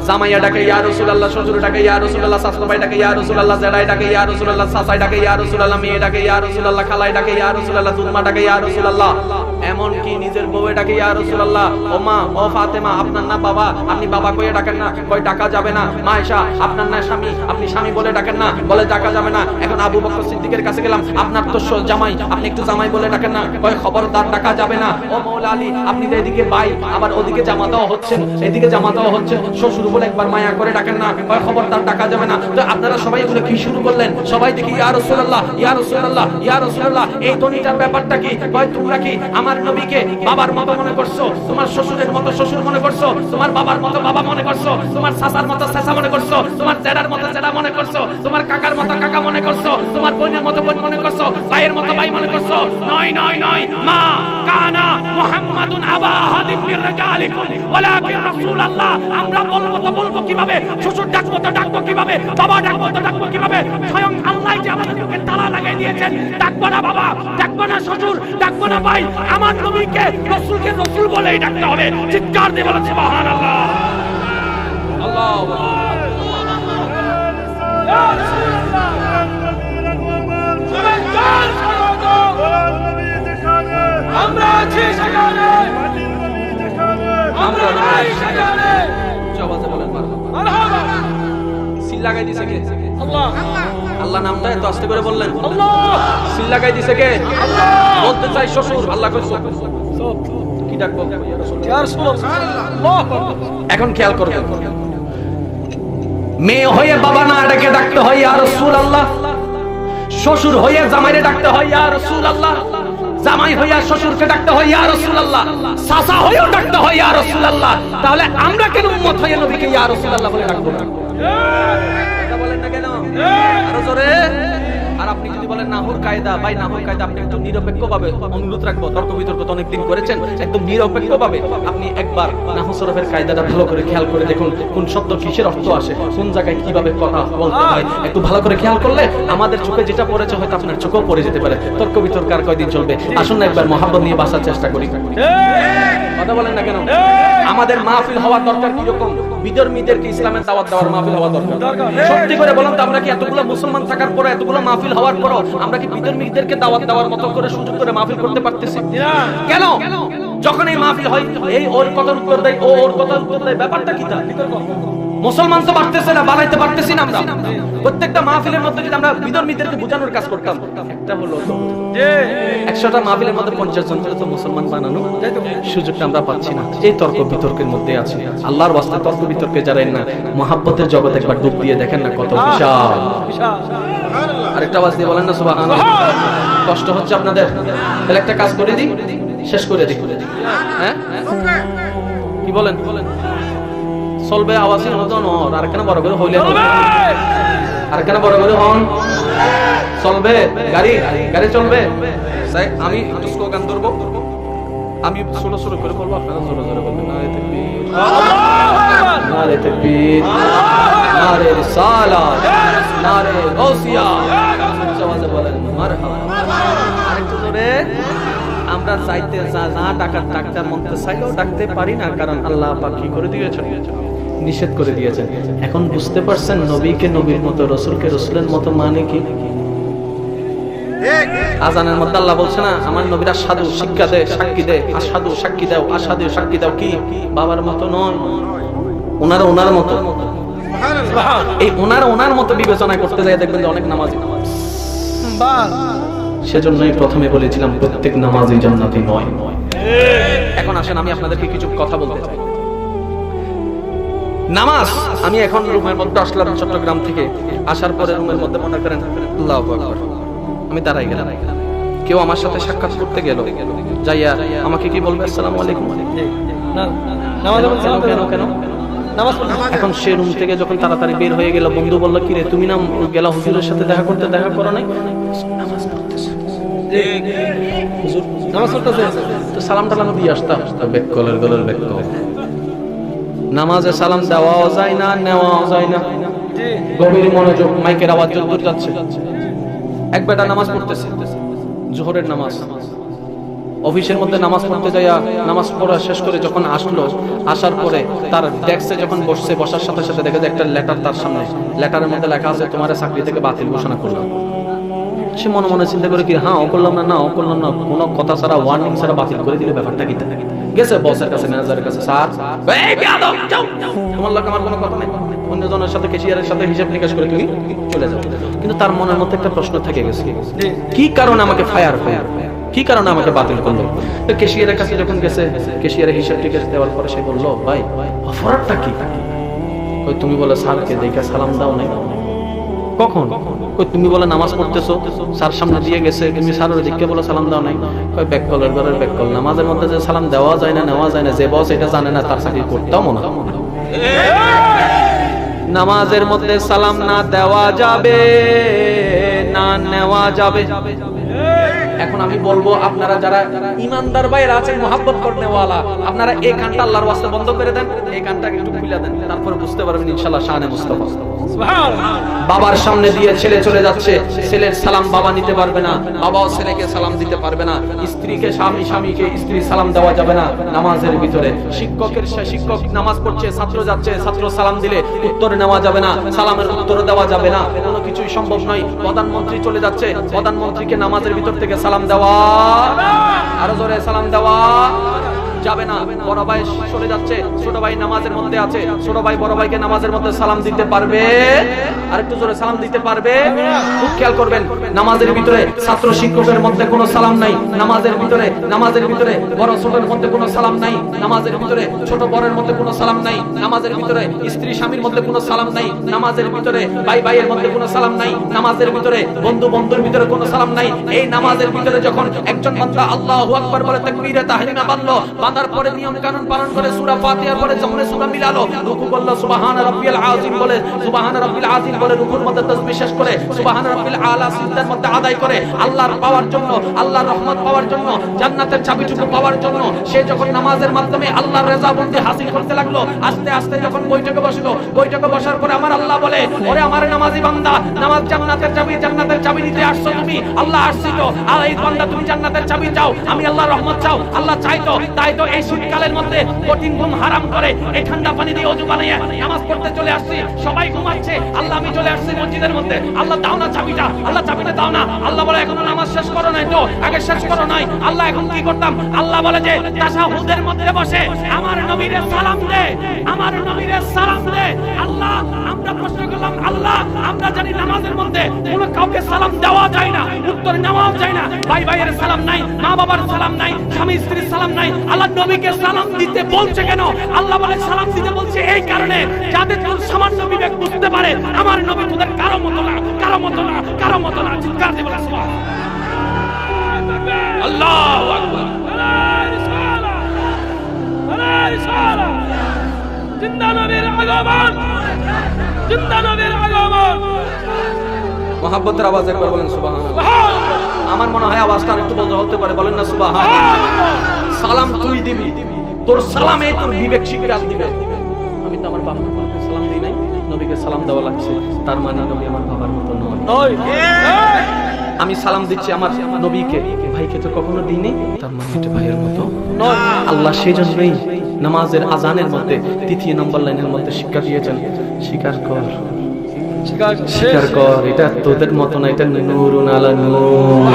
জামাইয়া ডাকে ইয়া রাসূলুল্লাহ শ্বশুর ডাকে ইয়া রাসূলুল্লাহ শাশুড়ি ভাই ডাকে ইয়া রাসূলুল্লাহ জেঠাই ডাকে ইয়া রাসূলুল্লাহ চাচাই ডাকে ইয়া রাসূলুল্লাহ মেয়ে ডাকে ইয়া রাসূলুল্লাহ খালাই ডাকে ইয়া রাসূলুল্লাহ দুধমা ডাকে ইয়া রাসূলুল্লাহ এমন কি নিজের বউয়ে ডাকে ইয়া রাসূলুল্লাহ ও মা ও ফাতেমা আপনার না বাবা আপনি বাবা কইয়ে ডাকেন না কই ডাকা যাবে না মা আয়েশা আপনার না স্বামী আপনি স্বামী বলে ডাকেন না বলে ডাকা যাবে না এখন আবু বকর সিদ্দিকের কাছে গেলাম আপনার তো জামাই আপনি একটু জামাই বলে ডাকেন না কই খবরদার ডাকা যাবে না ও মাওলা আলী আপনি তো এদিকে ভাই আবার ওদিকে জামাতাও হচ্ছেন এদিকে জামাতাও হচ্ছেন শ্বশুর বলে একবার মায়া করে ডাকেন না কয় খবরদার ডাকা যাবে না তো আপনারা সবাই এগুলো কি শুরু করলেন সবাই দেখি ইয়া রাসূলুল্লাহ ইয়া রাসূলুল্লাহ ইয়া রাসূলুল্লাহ এই ধ্বনিটার ব্যাপারটা কি কয় তোমরা কি আমার নবীকে বাবার মতো মনে করছো, তোমার শ্বশুরের মতো শ্বশুর মনে করছো, তোমার বাবার মতো বাবা মনে করছো, তোমার চাচার মতো চাচা মনে করছো, তোমার জেঠার মতো জেঠা মনে করছো, তোমার কাকার মতো কাকা মনে করছো, তোমার বোনের মতো বোন মনে করছো, ভাইয়ের মতো ভাই মনে করছো। নয় নয় নয়, মা কানা মুহাম্মাদুন আবা আহাদিন মির রিজালিকুম ওয়ালাকিন রাসূলুল্লাহ। আমরা বলবো তো বলবো কিভাবে, শ্বশুর ডাকবো তো ডাকবো কিভাবে, বাবা ডাকবো তো ডাকবো কিভাবে? স্বয়ং আল্লাহ যে আমাদের মুখে তালা লাগাই দিয়েছেন, ডাকবো না বাবা, ডাকবো না শ্বশুর, ডাকবো না ভাই, আমার নবীকে রাসূলকে রাসূল বলেই ডাকতে হবে। চিৎকার দিয়ে বলেন সুবহানাল্লাহ। আল্লাহু আমরা আছি সেখানে, আমরা নাই সেখানে। জবাবে বলেন মারহাবা। সিল লাগাই দিয়েছে কে? আল্লাহ। আল্লাহ নামটা এত আস্তে করে বললেন, আল্লাহ। সিল লাগাই দিয়েছে কে? আল্লাহ। বলতে চাই শ্বশুর, আল্লাহ কইছো কি ডাকবো? ইয়া রাসূলুল্লাহ। এখন খেয়াল করবেন, মেয়ে হয়ে বাবা না ডেকে ডাকতে হয় ইয়া রাসূলুল্লাহ, শ্বশুর হয়ে জামাইরে ডাকতে হয় ইয়া রাসূলুল্লাহ, জামাই হইয়া শ্বশুরকে ডাকতে হয় ইয়া রাসূলুল্লাহ, চাচা হয়েও ডাকতে হয় ইয়া রাসূলুল্লাহ। তাহলে আমরা কেন উম্মত হয়ে নবীকে ইয়া রাসূলুল্লাহ বলে ডাকবো না? এটা বলেন না কেন? আরো জোরে। আর আপনি যদি বলেন নাহুর কায়দা, ভাই নাহুর কায়দা, আপনি একদম নিরপেক্ষভাবে অনুরোধ রাখবো, তর্ক বিতর্ক তো অনেকদিন করেছেন, একদম নিরপেক্ষভাবে আপনি একবার নাহু সরফের কায়দাটা ভালো করে খেয়াল করে দেখুন, কোন শব্দ কিসের অর্থ আসে, কোন জায়গায় কিভাবে কথা বলতে হয়, একটু ভালো করে খেয়াল করলে আমাদের চোখে যেটা পড়েছে হয়তো আপনার চোখেও পড়ে যেতে পারে। তর্ক বিতর্ক আর কয়দিন চলবে? আসুন না একবার মহব্বত নিয়ে বাঁচার চেষ্টা করি। কথা বলেন না কেন? আমাদের মাহফিল হওয়ার দরকার কি রকম? বিধর্মীদেরকে ইসলামের দাওয়াত দেওয়ার মাহফিল হওয়া দরকার। সত্যি করে বলুন তো, আমরা কি এতগুলো মুসলমান থাকার পরে, এতগুলো মাহফিল হওয়ার পরও আমরা কি বিধর্মীদেরকে দাওয়াত দেওয়ার মতো করে সুযোগ করে মাহফিল করতে পারতেছি? কেন? যখন এই মাহফিল হয়, এই ওর কথার উত্তর দেয়, ও ওর কথার উত্তর দেয়, ব্যাপারটা কি? তা মুসলমান তো বাড়তেছে না, বানাইতে পারতেছি না আমরা। প্রত্যেকটা মাহফিলের মধ্যে যদি আমরা বিধর্মীদেরকে বোঝানোর কাজ করতাম, একটা হলো যে 100টা মাহফিলের মধ্যে 50 জন করে তো মুসলমান বানানো সুযোগটা আমরা পাচ্ছি না। এই তর্ক বিতর্কের মধ্যে আছে। আল্লাহর ওয়াস্তে তর্ক বিতর্কে যারা না, মহব্বতের জগৎ একবার ডুব দিয়ে দেখেন না কত বিশাল। আরেকটা আওয়াজ দিয়ে বলেন না সুবহানাল্লাহ। কষ্ট হচ্ছে আপনাদের? তাহলে একটা কাজ করে দিই, শেষ করে দিই। হ্যাঁ কি বলেন? চলবে আওয়াজই হতো না, আর কেন বড় করে হইলে আর কেন বড় করে হন চলবে? গাড়ি গাড়ি চলবে। আমি একটু স্লোগান ধরবো, আমি ছোট ছোট করে বলবো, আপনারা জোরে জোরে বলবেন নারে তাকবীর, নারে তাকবীর, নারে রিসালাত, নারে গাউসিয়া। আওয়াজে বলেন মারহাবা। আরেকটু জোরে। আমরা চাইতে না ডাকার ডাক্তার মনতে চাইলেও ডাকতে পারি না, কারণ আল্লাহ পাক কি করে দিয়েছেন? নিষেধ করে দিয়েছেন। এখন বুঝতে পারছেন নবীকে নবীর মতো, রাসূলকে রাসূলের মতো মানে কি? আজানের মধ্যে আল্লাহ বলছে না, আমার নবীরা আশহাদু শিক্ষা দেয়, সাক্ষী দেয়, আশহাদু সাক্ষী দাও, আশহাদু সাক্ষী দাও, কি বাবার মতো নয়, ওনারা ওনার মতো। এই ওনারা ওনার মতো বিবেচনা করতে যায় দেখবেন যে অনেক নামাজি। সেজন্যই প্রথমে বলেছিলাম প্রত্যেক নামাজি জান্নাতি নয়। এখন আসেন আমি আপনাদেরকে কিছু কথা বলতে চাই। নামাজ, আমি এখন রুমের মধ্যে আসলাম চট্টগ্রাম থেকে, আসার পরে রুমের মধ্যে মনে করেন আল্লাহু আকবার, আমি দাঁড়াই গেলাম, কেউ আমার সাথে সাক্ষাৎ করতে গেল, যাইয়া আমাকে কি বলবে? আসসালামু আলাইকুম। কেন কেন? এখন সে রুম থেকে যখন তাড়াতাড়ি বের হয়ে গেল, বন্ধু বলল কি রে তুমি না গেলা হুজুরের সাথে দেখা করতে, দেখা করো নাই? নামাজ পড়তেছে, হুজুর নামাজ পড়তেছে, তো সালাম টালাম দিয়ে আসতাম, ব্যাক কলের গলের ব্যাক কল। নামাজে সালাম দেওয়াও যায় না, নেওয়াও যায় না। গভীর মনোযোগ, মাইকের আওয়াজ দূর যাচ্ছে। এক বেটা নামাজ পড়তেছে, জোহরের নামাজ, অফিসের মধ্যে নামাজ পড়তে যাইয়া নামাজ পড়া শেষ করে যখন আসলো, আসার পরে তার ডেস্কে যখন বসছে, বসার সাথে সাথে দেখে যে একটা লেটার তার সামনে, লেটারের মধ্যে লেখা আছে তোমার চাকরি থেকে বাতিল ঘোষণা করলাম। সে মনে মনে চিন্তা করে কি, হ্যাঁ ও করলাম না, না ও করলাম না, কোনো কথা ছাড়া ওয়ার্নিং ছাড়া বাতিল করে দিলে ব্যাপারটা কি? গেছে বসের কাছে, ম্যানেজারের কাছে, স্যার তোমার লোক আমার কোনো কথা নেই, অন্যজনের সাথে ক্যাশিয়ারের সাথে হিসাব নিকাশ করে তুমি চলে যাও। কিন্তু তার মনের মধ্যে একটা প্রশ্ন থেকে গেছে, কি কারণে আমাকে ফায়ার, কি কারণে আমাকে বাতিল করলো? তো ক্যাশিয়ারের কাছে যখন গেছে, ক্যাশিয়ারের হিসাব টিকাশ দেওয়ার পরে সে বললো, ভাই অফারটা কি? ওই তুমি বলে স্যারকে দেখে সালাম দাও নাই, কখন? কই তুমি বলে নামাজ পড়তেছো, স্যার সামনে দিয়ে গেছে, তুমি স্যারের দিকে বলে সালাম দাও নাই। কই ব্যাক কলের ঘরের ব্যাক কল, নামাজের মধ্যে যে সালাম দেওয়া যায় না নেওয়া যায় না, যে বস এটা জানে না তার চাকরি করতেও মনে হয়। নামাজের মধ্যে সালাম না দেওয়া যাবে না নেওয়া যাবে। এখন আমি বলবো আপনারা যারা ইমানদার ভাইরা আছেন, মুহাব্বত করনেওয়ালা, আপনারা এই কানটা আল্লাহর ওয়াস্তে বন্ধ করে দেন, এই কানটাকে একটু খুলে দেন, তারপরে বুঝতে পারবেন ইনশাআল্লাহ শানে মুস্তাফা। বাবার সামনে দিয়ে ছেলে চলে যাচ্ছে, ছেলের সালাম বাবা নিতে পারবে না, বাবাও ছেলেকে সালাম দিতে পারবে না, স্ত্রীকে স্বামীকে স্ত্রী সালাম দেওয়া যাবে না নামাজের ভিতরে। শিক্ষক নামাজ পড়ছে, ছাত্র যাচ্ছে, ছাত্র সালাম দিলে উত্তর নেওয়া যাবে না, সালামের উত্তর দেওয়া যাবে না, কোনো কিছুই সম্ভব নয়। প্রধানমন্ত্রী চলে যাচ্ছে, প্রধানমন্ত্রীকে নামাজের ভিতর থেকে সালাম দেওয়া, আরো জোরে সালাম দেওয়া যাবে না। বড় ভাই চলে যাচ্ছে, ছোট ভাই নামাজের মধ্যে আছে, ছোট ভাই বড় ভাইকে নামাজের মধ্যে সালাম দিতে পারবে, আরেকটু জোরে সালাম দিতে পারবে। খুব খেয়াল করবেন, নামাজের ভিতরে ছাত্র শিক্ষকের মধ্যে কোনো সালাম নাই, নামাজের ভিতরে বড় ছোটের মধ্যে কোনো সালাম নাই, নামাজের ভিতরে ছোট বড়ের মধ্যে কোনো সালাম নাই, নামাজের ভিতরে স্ত্রী স্বামীর মধ্যে কোনো সালাম নাই, নামাজের ভিতরে ভাই ভাইয়ের মধ্যে কোনো সালাম নাই, নামাজের ভিতরে বন্ধু বন্ধুর ভিতরে কোনো সালাম নাই। এই নামাজের ভিতরে যখন একজন বান্দা আল্লাহু আকবার বলে তাকবীরে তাহরিমা বাঁধলো, বাঁধার পরে নিয়ম কানুন পালন করে সূরা ফাতিহা পড়ে যখন সূরা মিলালো, রুকু করলো সুবহান রাব্বিয়াল আযীম বলে, সুবহান রাব্বিল আযীম বলে রুকুর মধ্যে তাসবিহ শেষ করে সুবহান রাব্বিল আলা সিজদার মধ্যে আদায় করে আল্লাহর পাওয়ার জন্য, আল্লাহর রহমত পাওয়ার জন্য, জান্নাতের চাবিটুকু পাওয়ার জন্য সে যখন নামাজের মাধ্যমে আল্লাহর রেজাবন্দি হাসিল করতে লাগলো, আস্তে আস্তে যখন বৈঠকে বসলো, বৈঠকে বসার পরে আমার আল্লাহ বলে, ওরে আমার নামাজি বান্দা, নামাজ জান্নাতের চাবি নিতে আসছো তুমি, আল্লাহ আসছি তো, আর এই বান্দা তুমি জান্নাতের চাবি চাও, আমি আল্লাহর রহমত চাও, আল্লাহ চাই তো, তাই তো এই শীতকালের মধ্যে কঠিন ঘুম হারাম করে এই ঠান্ডা পানি দিয়ে ওযু বানিয়ে নামাজ পড়তে চলে আসছি, সবাই ঘুমাচ্ছে, আল্লাহ আমি চলে আসছি মসজিদের মধ্যে, আল্লাহ দাও না চাবিটা, আল্লাহ চাবিটা দাও না। আল্লাহ বলে এখনো নামাজ শেষ করো নাই তো, আগে শেষ করো নাই, আল্লাহ এখন কি করতাম? আল্লাহ বলে যে তাশাহুদের মধ্যে বসে আমার নবীরে সালাম দে, আমার নবীরে সালাম দে। আল্লাহ আমরা প্রশ্ন করলাম, আল্লাহ আমরা জানি নামাজের মধ্যে কোনো কাউকে সালাম দেওয়া যায় না, উত্তর নেওয়া যায় না, ভাই ভাইয়ের সালাম নাই, মা বাবার সালাম নাই, স্বামী স্ত্রীর সালাম নাই, আল্লাহ নবীকে সালাম দিতে বলছে কেন? আল্লাহ বলে সালাম দিতে বলছে এই কারণে যাতে তোর সামান্য বিবেক বুঝতে পারে আমার নবী তোদের কারো মতো না, কারো মতো না, কারো মতো না। চিৎকার দিয়ে বলে আল্লাহু আকবার, জিন্দা নবীর আগমন, জিন্দা নবীর আগমন। মুহাব্বতের আওয়াজ একবার বলেন সুবহানাল্লাহ। আমার মনে হয় আওয়াজটা একটু বন্ধ হতে পারে, বলেন না সুবহানাল্লাহ। সালাম তুই দিবি, তোর সালামে তোর বিবেক স্বীকার দিবে। আমি তো আমার বাবাকে সালাম দিই নাই, নবীকে সালাম দেওয়া লাগছে, তার মানে নবী আমার বাবার মতো নয়। আমি সালাম দিচ্ছি আমার নবীকে, ভাইকে তো কখনো দিইনি, তার মানে এটা ভাইয়ের মতো নয়। আল্লাহ সেই জন্যই নামাজের আজানের মধ্যে ৩য় নম্বর লাইনের মধ্যে শিক্ষা দিয়েছেন, স্বীকার কর, স্বীকার কর, এটা তোদের মতো না, এটা নূরুন আলা নূর,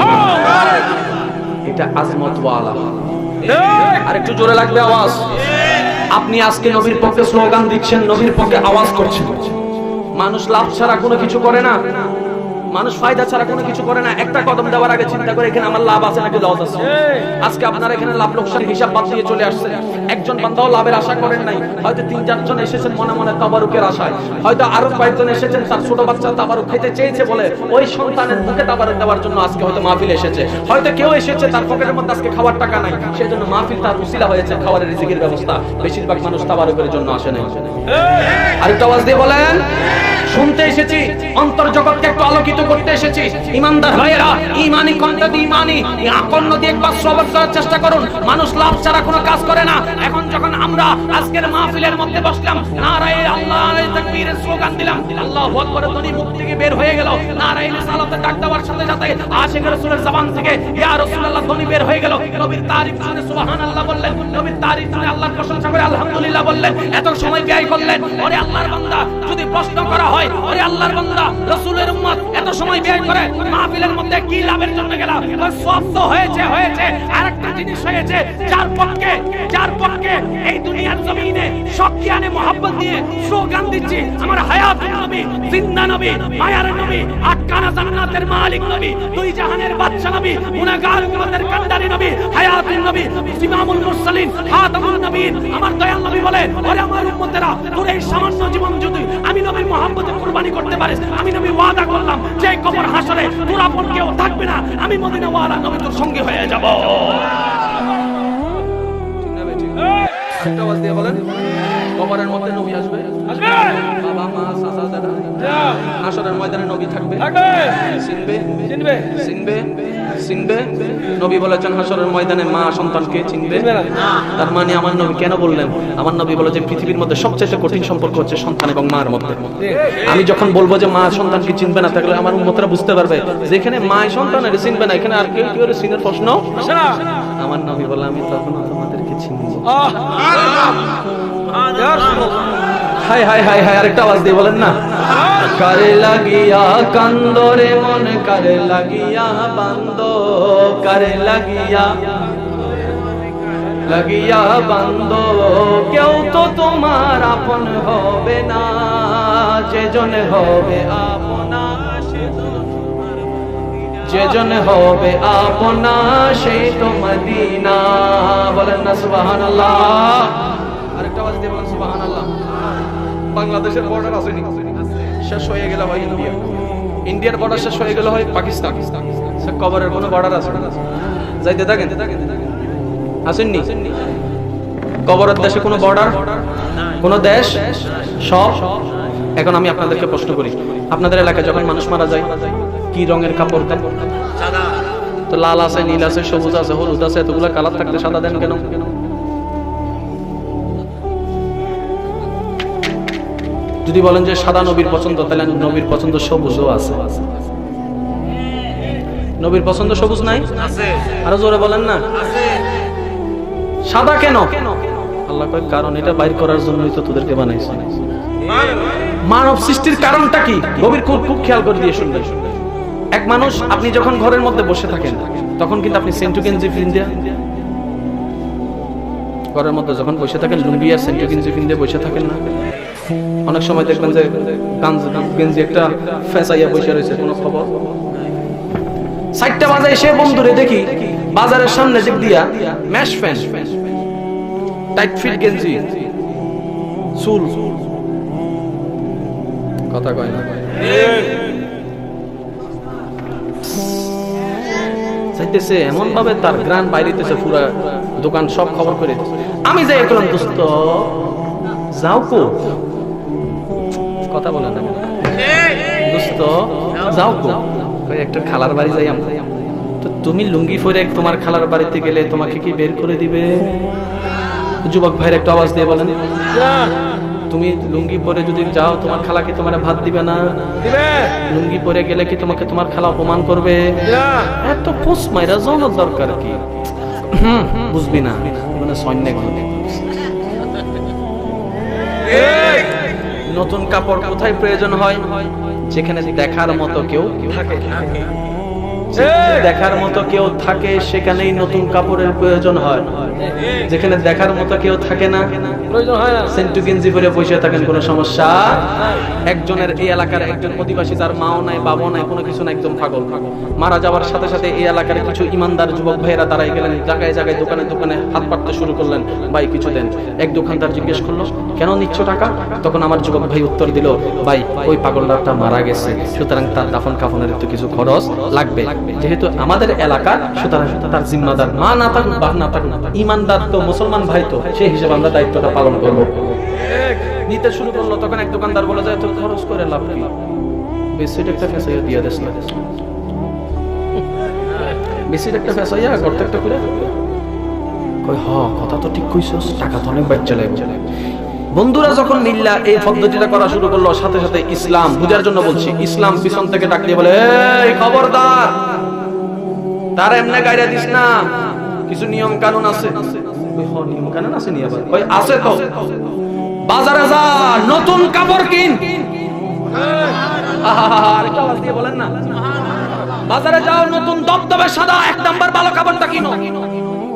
এটা আজমত ওয়ালা। আর একটু জোরে লাগবে আওয়াজ। আপনি আজকে নবীর পক্ষে স্লোগান দিচ্ছেন, নবীর পক্ষে আওয়াজ করছেন। মানুষ লাভ ছাড়া কোনো কিছু করে না, মানুষ ফায়দা ছাড়া কোনো কিছু করে না। একটা কদম দেওয়ার আগে চিন্তা করে এখানে আমার লাভ আছে নাকি লস আছে। আজকে আপনারা এখানে লাভ লোকসান হিসাব বাদ দিয়ে চলে আসছেন, একজন বান্দাও লাভের আশা করেন নাই। হয়তো ৩-৪ জন এসেছেন মনে মনে তাবারুকের আশায়, হয়তো আরো কয়েকজন এসেছেন তার ছোট বাচ্চা তাবারুক খেতে চেয়েছে বলে ওই সন্তানের মুখে তাবারুক দেওয়ার জন্য আজকে হয়তো মাহফিল এসেছে। হয়তো কেউ এসেছে তার পকেটের মধ্যে আজকে খাওয়ার টাকা নাই, সেজন্য মাহফিল তার উসিলা হয়েছে খাওয়ারের রিজিকের ব্যবস্থা। বেশিরভাগ মানুষ তাবারুকের জন্য আসে নাই। আরেকটা আওয়াজ দিয়ে বলেন, শুনতে এসেছি, অন্তর জগৎকে একটু আলোকিত করতে এসেছি। ইমানদার ভাইয়েরা, ইমানি কন্টাদি ইমানি আকল নদী একবার সবর করার চেষ্টা করুন। মানুষ লাভ ছাড়া কোনো কাজ করে না। এখন যখন আমরা আজকের মাহফিলের মধ্যে বসলাম, নারায়ে আল্লাহ তাকবীরের স্লোগান দিলাম, আল্লাহু আকবার ধ্বনি মুখ থেকে বের হয়ে গেল, নারায়ে রিসালাতের ডাক দেওয়ার সাথে সাথে আশিক রাসূলের জবান থেকে ইয়া রাসূলুল্লাহ ধ্বনি বের হয়ে গেল। নবীর তারিফ শুনে সুবহানাল্লাহ বললেন, নবীর তারিফ শুনে আল্লাহর প্রশংসা করে আলহামদুলিল্লাহ বললেন। এত সময় ব্যয় করলেন। ওরে আল্লাহর বান্দা, যদি প্রশ্ন করা হয়, ওরে আল্লাহর বান্দা, রাসূলের উম্মত এত সময় ব্যয় করে মাহফিলের মধ্যে কি লাভের জন্য গেল? সব তো হয়েছে। আরেকটা জিনিস হয়েছে, যার পক্ষে এই দুনিয়ার জমিনে শক্তিয়ানে মোহাব্বত দিয়ে স্লোগান দিচ্ছি, আমার হায়াতুন নবী, জিন্দা নবী, মায়ার নবী, আটকানা জান্নাতের মালিক নবী, দুই জাহানের বাদশা নবী, গুনাহগার উম্মতের কান্ডারি নবী, হায়াতুন নবী, ইমামুল মুরসালিন, খাতামুন নবীন। আমার দয়াল নবী বলে, ওরে আমার উম্মতেরা, তোর এই সামান্য জীবন যদি আমি নবীর মহব্বতে কুরবানি করতে পারিস, আমি নবী ওয়াদা করলাম যে কবর হাসরে তোর আপন কেউ থাকবে না, আমি মদিনা ওয়ালা নবী তোর সঙ্গে হয়ে যাব। একটা আওয়াজ দিয়ে বলেন, কবরের মধ্যে নবী আসবে, বাবা মা চাচা দাদা, হাসরের ময়দানে নবী থাকবে, চিনবে চিনবে চিনবে চিনবে। নবী বলেছেন হাসরের ময়দানে মা সন্তানকে চিনবে না। তার মানে আমার নবী কেন বললেন? আমার নবী বলে যে পৃথিবীর মধ্যে সবচেয়ে কঠিন সম্পর্ক হচ্ছে সন্তান এবং মার মধ্যে। আমি যখন বলবো যে মা সন্তানকে চিনবে না, তাহলে আমার উম্মতরা বুঝতে পারবে যেখানে মা সন্তানের চিনবে না, এখানে আর কেউ কেউ চিনার প্রশ্ন আসে না। আমার নবী বলে আমি তখন তোমাদেরকে চিনব। হাই হাই হাই হাই, আরেকটা আওয়াজ দিয়ে বলেন না, কারে লাগিয়া কান্দরে মন, কারে লাগিয়া বান্দ, কারে লাগিয়া লাগিয়া বান্দ, কেউ তো তোমার আপন হবে না, যেজন হবে আপনা যেজন হবে আপনা সেই তো মদিনা। বলেন না সুবহানাল্লাহ। আরেকটা আওয়াজ দিয়ে বলেন সুবহানাল্লাহ। বাংলাদেশের বর্ডার আসেনি, শেষ হয়ে গেল হয় ইন্ডিয়া, ইন্ডিয়ার বর্ডার শেষ হয়ে গেল হয় পাকিস্তান, সে কবরের কোনো বর্ডার আছে যাইতে থাকেন আসেননি? কবরের দেশে কোনো বর্ডার, কোনো দেশ, সব। এখন আমি আপনাদেরকে প্রশ্ন করি, আপনাদের এলাকায় যখন মানুষ মারা যায় কি রঙের কাপড় দেন? তো লাল আছে, নীল আছে, সবুজ আছে, হলুদ আছে, এতগুলা কালার থাকতে সাদা দেন কেন? যদি বলেন যে সাদা নবীর পছন্দ, তাহলে নবীর পছন্দ সবুজও আছে। নবীর পছন্দ সবুজ নাই? আরো জোরে বলেন না। সাদা কেন? আল্লাহ কয় কারণ এটা বাইর করার জন্যই তো তোদেরকে বানাইছে। মানব সৃষ্টির কারণটা কি? গভীর খুব খেয়াল করে দিয়ে শুনবেন। এক মানুষ, আপনি যখন ঘরের মধ্যে বসে থাকেন তখন কিন্তু আপনি সেন্টু গেঞ্জি পিন্দে, ঘরের মধ্যে যখন বসে থাকেন লুঙ্গি আর সেন্টু গেঞ্জি পিন্দে বসে থাকেন না? অনেক সময় দেখবেন যে গেঞ্জি একটা ফেসাইয়া বসে রয়েছে, কোনো খবর। 4টা বাজে এসে বন্ধুরে দেখি বাজারের সামনে দিক দিয়া ম্যাশ ফ্যান, টাইট ফিট গেঞ্জি, চুল, কথা কয় না, চাইতেছে এমন ভাবে তার গ্রান বাইরেতেছে, পুরা দোকান সব খবর করে। আমি যাই একলাম, দোস্ত যাও কো, কথা বলে না, দোস্ত যাও কো, একটা খালার বাড়ি যাই আমরা। তো তুমি লুঙ্গি পরে তোমার খালার বাড়িতে গেলে তোমাকে কি বের করে দিবে? যুবক ভাইয়ের একটা আওয়াজ দিয়ে বলেন, তুমি লুঙ্গি পরে যদি যাও তোমার খালা কি তোমার ভাত দিবে না? লুঙ্গি পরে গেলে কি তোমাকে তোমার খালা অপমান করবে? এত পোস মাইরা যাওয়ার দরকার কি? বুঝবি না মানে সৈন্য। নতুন কাপড় কোথায় প্রয়োজন হয়? যেখানে দেখার মতো কেউ থাকে, দেখার মতো কেউ থাকে সেখানেই নতুন কাপড়ের প্রয়োজন হয়। যেখানে দেখার মতো কেউ থাকে না, প্রয়োজন হয় না। সেন্টু গেঞ্জি পরে বসে থাকেন, কোনো সমস্যা। একজনের এই এলাকার একজন অধিবাসী, তার মাও নাই বাবাও নাই, কোনো কিছু না, একদম পাগল। মারা যাওয়ার সাথে সাথে এই এলাকার কিছু ইমানদার যুবক ভাইয়েরা দাঁড়াই গেলেন, জায়গায় জায়গায় দোকানে দোকানে হাত পাততে শুরু করলেন, ভাই কিছু দেন। এক দোকানদার জিজ্ঞেস করলো, কেন নিচ্ছ টাকা? তখন আমার যুবক ভাই উত্তর দিল, ভাই ওই পাগলটা মারা গেছে, সুতরাং তার দাফন কাফনের একটু কিছু খরচ লাগবে। যেহেতু আমাদের এলাকা, সুতরাং তার জিম্মাদার মা না থাকুক বাপ না থাকুক, ইমানদার তো মুসলমান ভাই, তো সেই হিসেবে আমরা দায়িত্বটা পালন করবো। নিতে শুরু করলো। তখন এক দোকানদার বলে যায়, তো খরচ করে লাভ কি, বেশি একটা ফেসাইয়া দিয়ে দেশ না, বেশি একটা ফেসাইয়া করতে একটা করে কই, হ কথা তো ঠিক কইছস, টাকা তো অনেক বাচ্চা লাগবে। বন্ধুরা যখন মিল্লা এই পদ্ধতিটা করা শুরু করলো, সাথে সাথে ইসলাম বুঝার জন্য বলছি, ইসলাম পিছন থেকে ডাক দিয়ে বলে, এই খবরদার, তার এমনি গাইরা দিস না, কিছু নিয়ম কানুন আছে। ওই হ নিয়ম কানুন আছে নি? আবার ওই আছে তো, বাজারে যা, নতুন কাপড় কিন। আরেকটা আওয়াজ দিয়ে বলেন না, বাজারে যাও, নতুন দবদবে সাদা 1 নাম্বার ভালো কাপড়টা কিনো।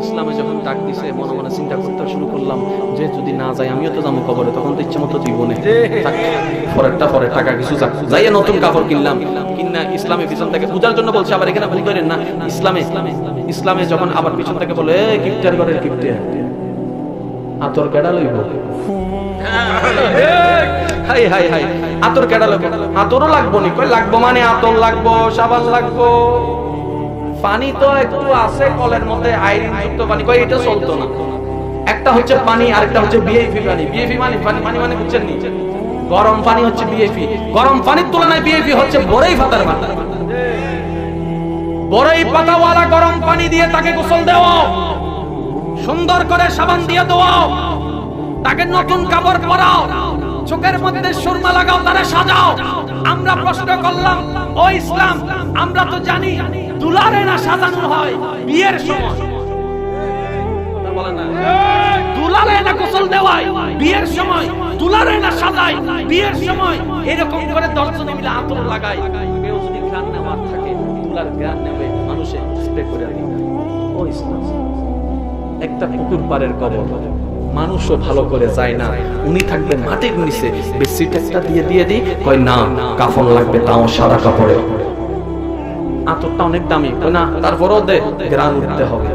ইসলামে যখন ডাক দিছে মনে মনে চিন্তা করতে শুরু করলাম যে যদি না যাই আমিও তো যাবো কবরে, তখন তো ইচ্ছে মতো জীবনে পরে টাকা কিছু যাইয়া নতুন কাপড় কিনলাম, কিনা ইসলামে পিছন থেকে পূজার জন্য বলছে। আবার এখানে ভুল করেন না, ইসলামে যখন আবার পিছন থেকে বলে কিপটার ঘরের কিপটে আতর কেডা লইব, হাই হাই হাই আতর কেডা লইব, আতরও লাগবো নি, কই লাগবো মানে আতর লাগবো, সাবান লাগবো, পানি তো একটু আছে কলের মধ্যে আয়রন যুক্ত পানি, কই এটা চলতো না। একটা হচ্ছে পানি আরেকটা হচ্ছে বিএপি পানি। বিএপি মানে পানি মানে বুঝছেন নি, গরম পানি হচ্ছে বিএপি, গরম পানির তুলনায় বিএপি হচ্ছে বড়ই পাতার পানি। বড়ই পাতাওয়ালা গরম পানি দিয়ে তাকে গোসল দেওয়া, সুন্দর করে সাবান দিয়ে ধোয়াও, তাকে নতুন কাপড় পরাও, চোখের মধ্যে সুরমা লাগাও, তারা সাজাও। আমরা প্রশ্ন করলাম, ও ইসলাম, আমরা তো জানি দুলারে না সাজানো হয় বিয়ের সময়, দুলারে না গোসল দেওয়ায় বিয়ের সময়, দুলারে না সাজায় বিয়ের সময়। এরকম করে 10 জনে মিলে আতর লাগায়, কেউ যদি ঘ্রাণ নেওয়ার থাকে দুলার ঘ্রাণ নেবে, মানুষে স্প্রে করে দিবে। ও ইসলাম, একটা পুকুর পাড়ের কবর, মানুষও ভালো করে যায় না, উনি থাকবেন মাটির নিচে, বেডশিট একটা দিয়ে দিই, কয় না কাফন লাগবে, তাও সাদা কাপড়ে, আতরটা অনেক দামি, কয় না তারপরেও দে, গ্রান উঠতে হবে,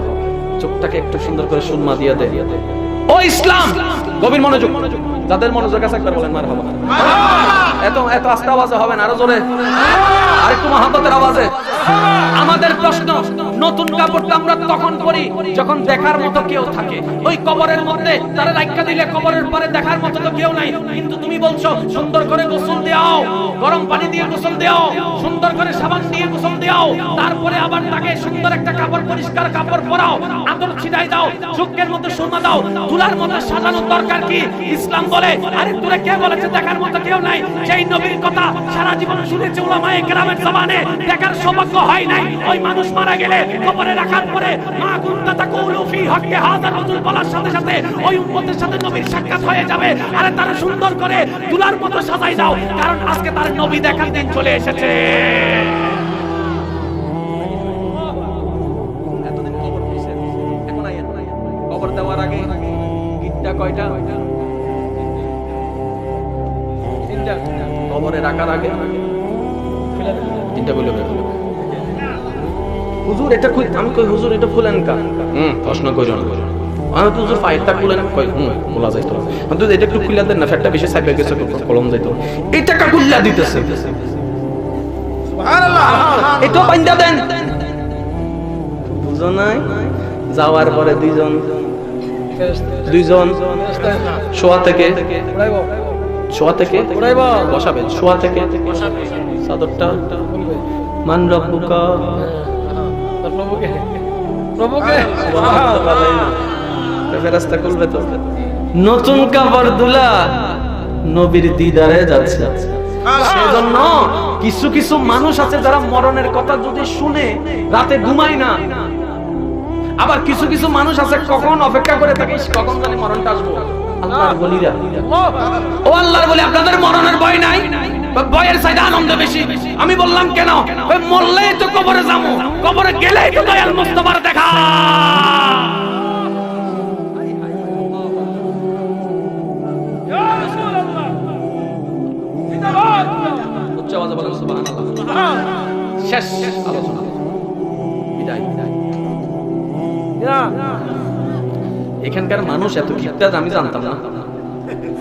চোখটাকে একটু সুন্দর করে সুরমা দিয়ে দে। ও ইসলাম, গভীর মনোযোগ, যাদের মনোযোগ আছে একবার বলেন মারহাবা। এত আস্তে আওয়াজে হবে না, আরো জোরে, আরেকটু মহব্বতের আওয়াজে। আমাদের প্রশ্ন, নতুন কাপড়টা আমরা তখন পরি যখন দেখার মতো কেউ থাকে। ওই কবরের মধ্যে তারা রাখা দিলে কবরের পরে দেখার মতো তো কেউ নাই, কিন্তু তুমি বলছো সুন্দর করে গোসল দাও, গরম পানি দিয়ে গোসল দাও, সুন্দর করে সাবান দিয়ে গোসল দাও, তারপরে আবার তাকে সুন্দর একটা কাপড়, পরিষ্কার কাপড় পরাও, আদর ছিটাই দাও, চোখের মধ্যে সুরমা দাও, তুলার মধ্যে সাজানোর দরকার কি? ইসলাম বলে, আরে তোরে কে বলেছে দেখার মতো কেউ নাই? সেই নবীর কথা সারা জীবন শুনেছে উলামায়ে কেরামের জবানে, দেখার সৌভাগ্য হয় নাই। ওই মানুষ মারা গেলে কবরে রাখার পরে মা কুনতা তাকুলু ফি হাক্কি হাযা রাজুল বলার সাথে সাথে ওই উম্মতের সাথে নবীর সাক্ষাৎ হয়ে যাবে। আরে তারা সুন্দর করে তুলার মতো সাজাই দাও, কারণ আজকে তার নবী দেখার দিন চলে এসেছে। এতদিন কবর দিয়েছেন, এখন আইয়েন, কবর দেওয়ার আগে গিটটা কয়টা? তিনটা। কবরে রাখার আগে তিনটা বলে হুজুর এটা খুল, আমি কই হুজুর এটা খুলেন কা? প্রশ্ন কইরো না, আমি তো হুজুর ফাইলটা খুলেন, কই খোলা যাইতো না, আমি তো এটা একটু খুলে দেন না, ফ্যাটটা বেশি সাইড গেছে, কলম যাইতো, এটা কা খুললা দিতেছে, সুবহানাল্লাহ, এটা বাইন্দা দেন, বুঝো নাই? যাওয়ার পরে দুইজন শোয়া থেকে বসাবেন, শোয়া থেকে চাদরটা মান রব্বুকা, ফেরেশতা খুলবে তো, নতুন কাপড় দুলা নবীর দিদারে যাচ্ছে। সেজন্য কিছু কিছু মানুষ আছে যারা মরণের কথা যদি শুনে রাতে ঘুমায় না, আবার কিছু কিছু মানুষ আছে কখন অপেক্ষা করে থাকে, কখন জানি মরণটা আসবো। আল্লাহর বলিরা, ও আল্লাহর বলি, আপনাদের মরণের ভয় নাই? ভয়ের চাইতে আনন্দ বেশি। আমি বললাম কেন? মরলেই তো কবরে যাবো, কবরে গেলেই তো দয়াল মুস্তাফার দেখা। উচ্চ আওয়াজে বলেন সুবহানাল্লাহ। শেষ আলোচনা, বিদায়। এখানকার মানুষ এত খিটটা আমি জানতাম না।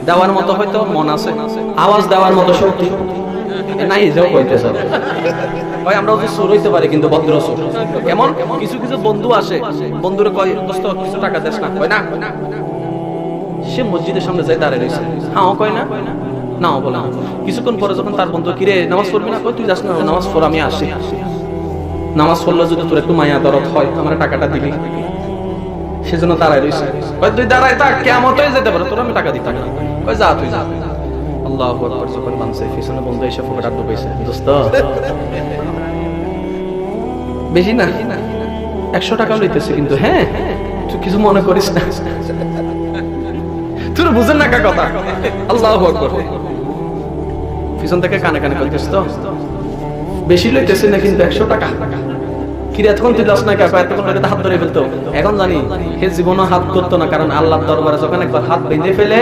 দেওয়ার মতো হয়তো মন আছে, আওয়াজ দেওয়ার মতো শক্তি নাই, যাও কইতেছে ভাই আমরা তো সুর হইতে পারি, কিন্তু ভদ্র সুর। কেমন কিছু কিছু বন্ধু আসে, বন্ধুরে কয় দোস্ত কিছু টাকা দেস না, কয় না, সে মসজিদের সামনে যায় দাঁড়িয়ে রয়েছে, হ্যাঁ কয় না, না বলে না। কিছুক্ষণ পরে যখন তার বন্ধু, কিরে নামাজ পড়বি না? কই তুই যাস না, নামাজ পড়, আমি আসি। নামাজ পড়লে যদি তোর একটু মায়া দরদ হয় আমার টাকাটা দিবি। সেজন্য দাঁড়ায় রইছে, কই তুই দাঁড়ায় থাক, কিয়ামত হয়ে যেতে পারে, তোর আমি টাকা দিতাম না। কই যা তুই যা। আল্লাহু আকবার। যখন বানছে পিছনে বন্ধু এসে ফোকটা ডুবাইছে, দোস্ত বেশি না 100 টাকা লইতেছে, কিন্তু হ্যাঁ তুই কিছু মনে করিস না, তুই বুঝেন না কা কথা। আল্লাহু আকবার। পিছন থেকে কানে কানে কইতেছ তো বেশি লইতেছে না, কিন্তু 100 টাকা, কিরে এতক্ষণ তুই দশ না কে এতক্ষণ লোকে হাত ধরে ফেলতো, এখন জানি হে জীবনও হাত করতো না, কারণ আল্লাহর দরবারে যখন একবার হাত বেঁধে ফেলে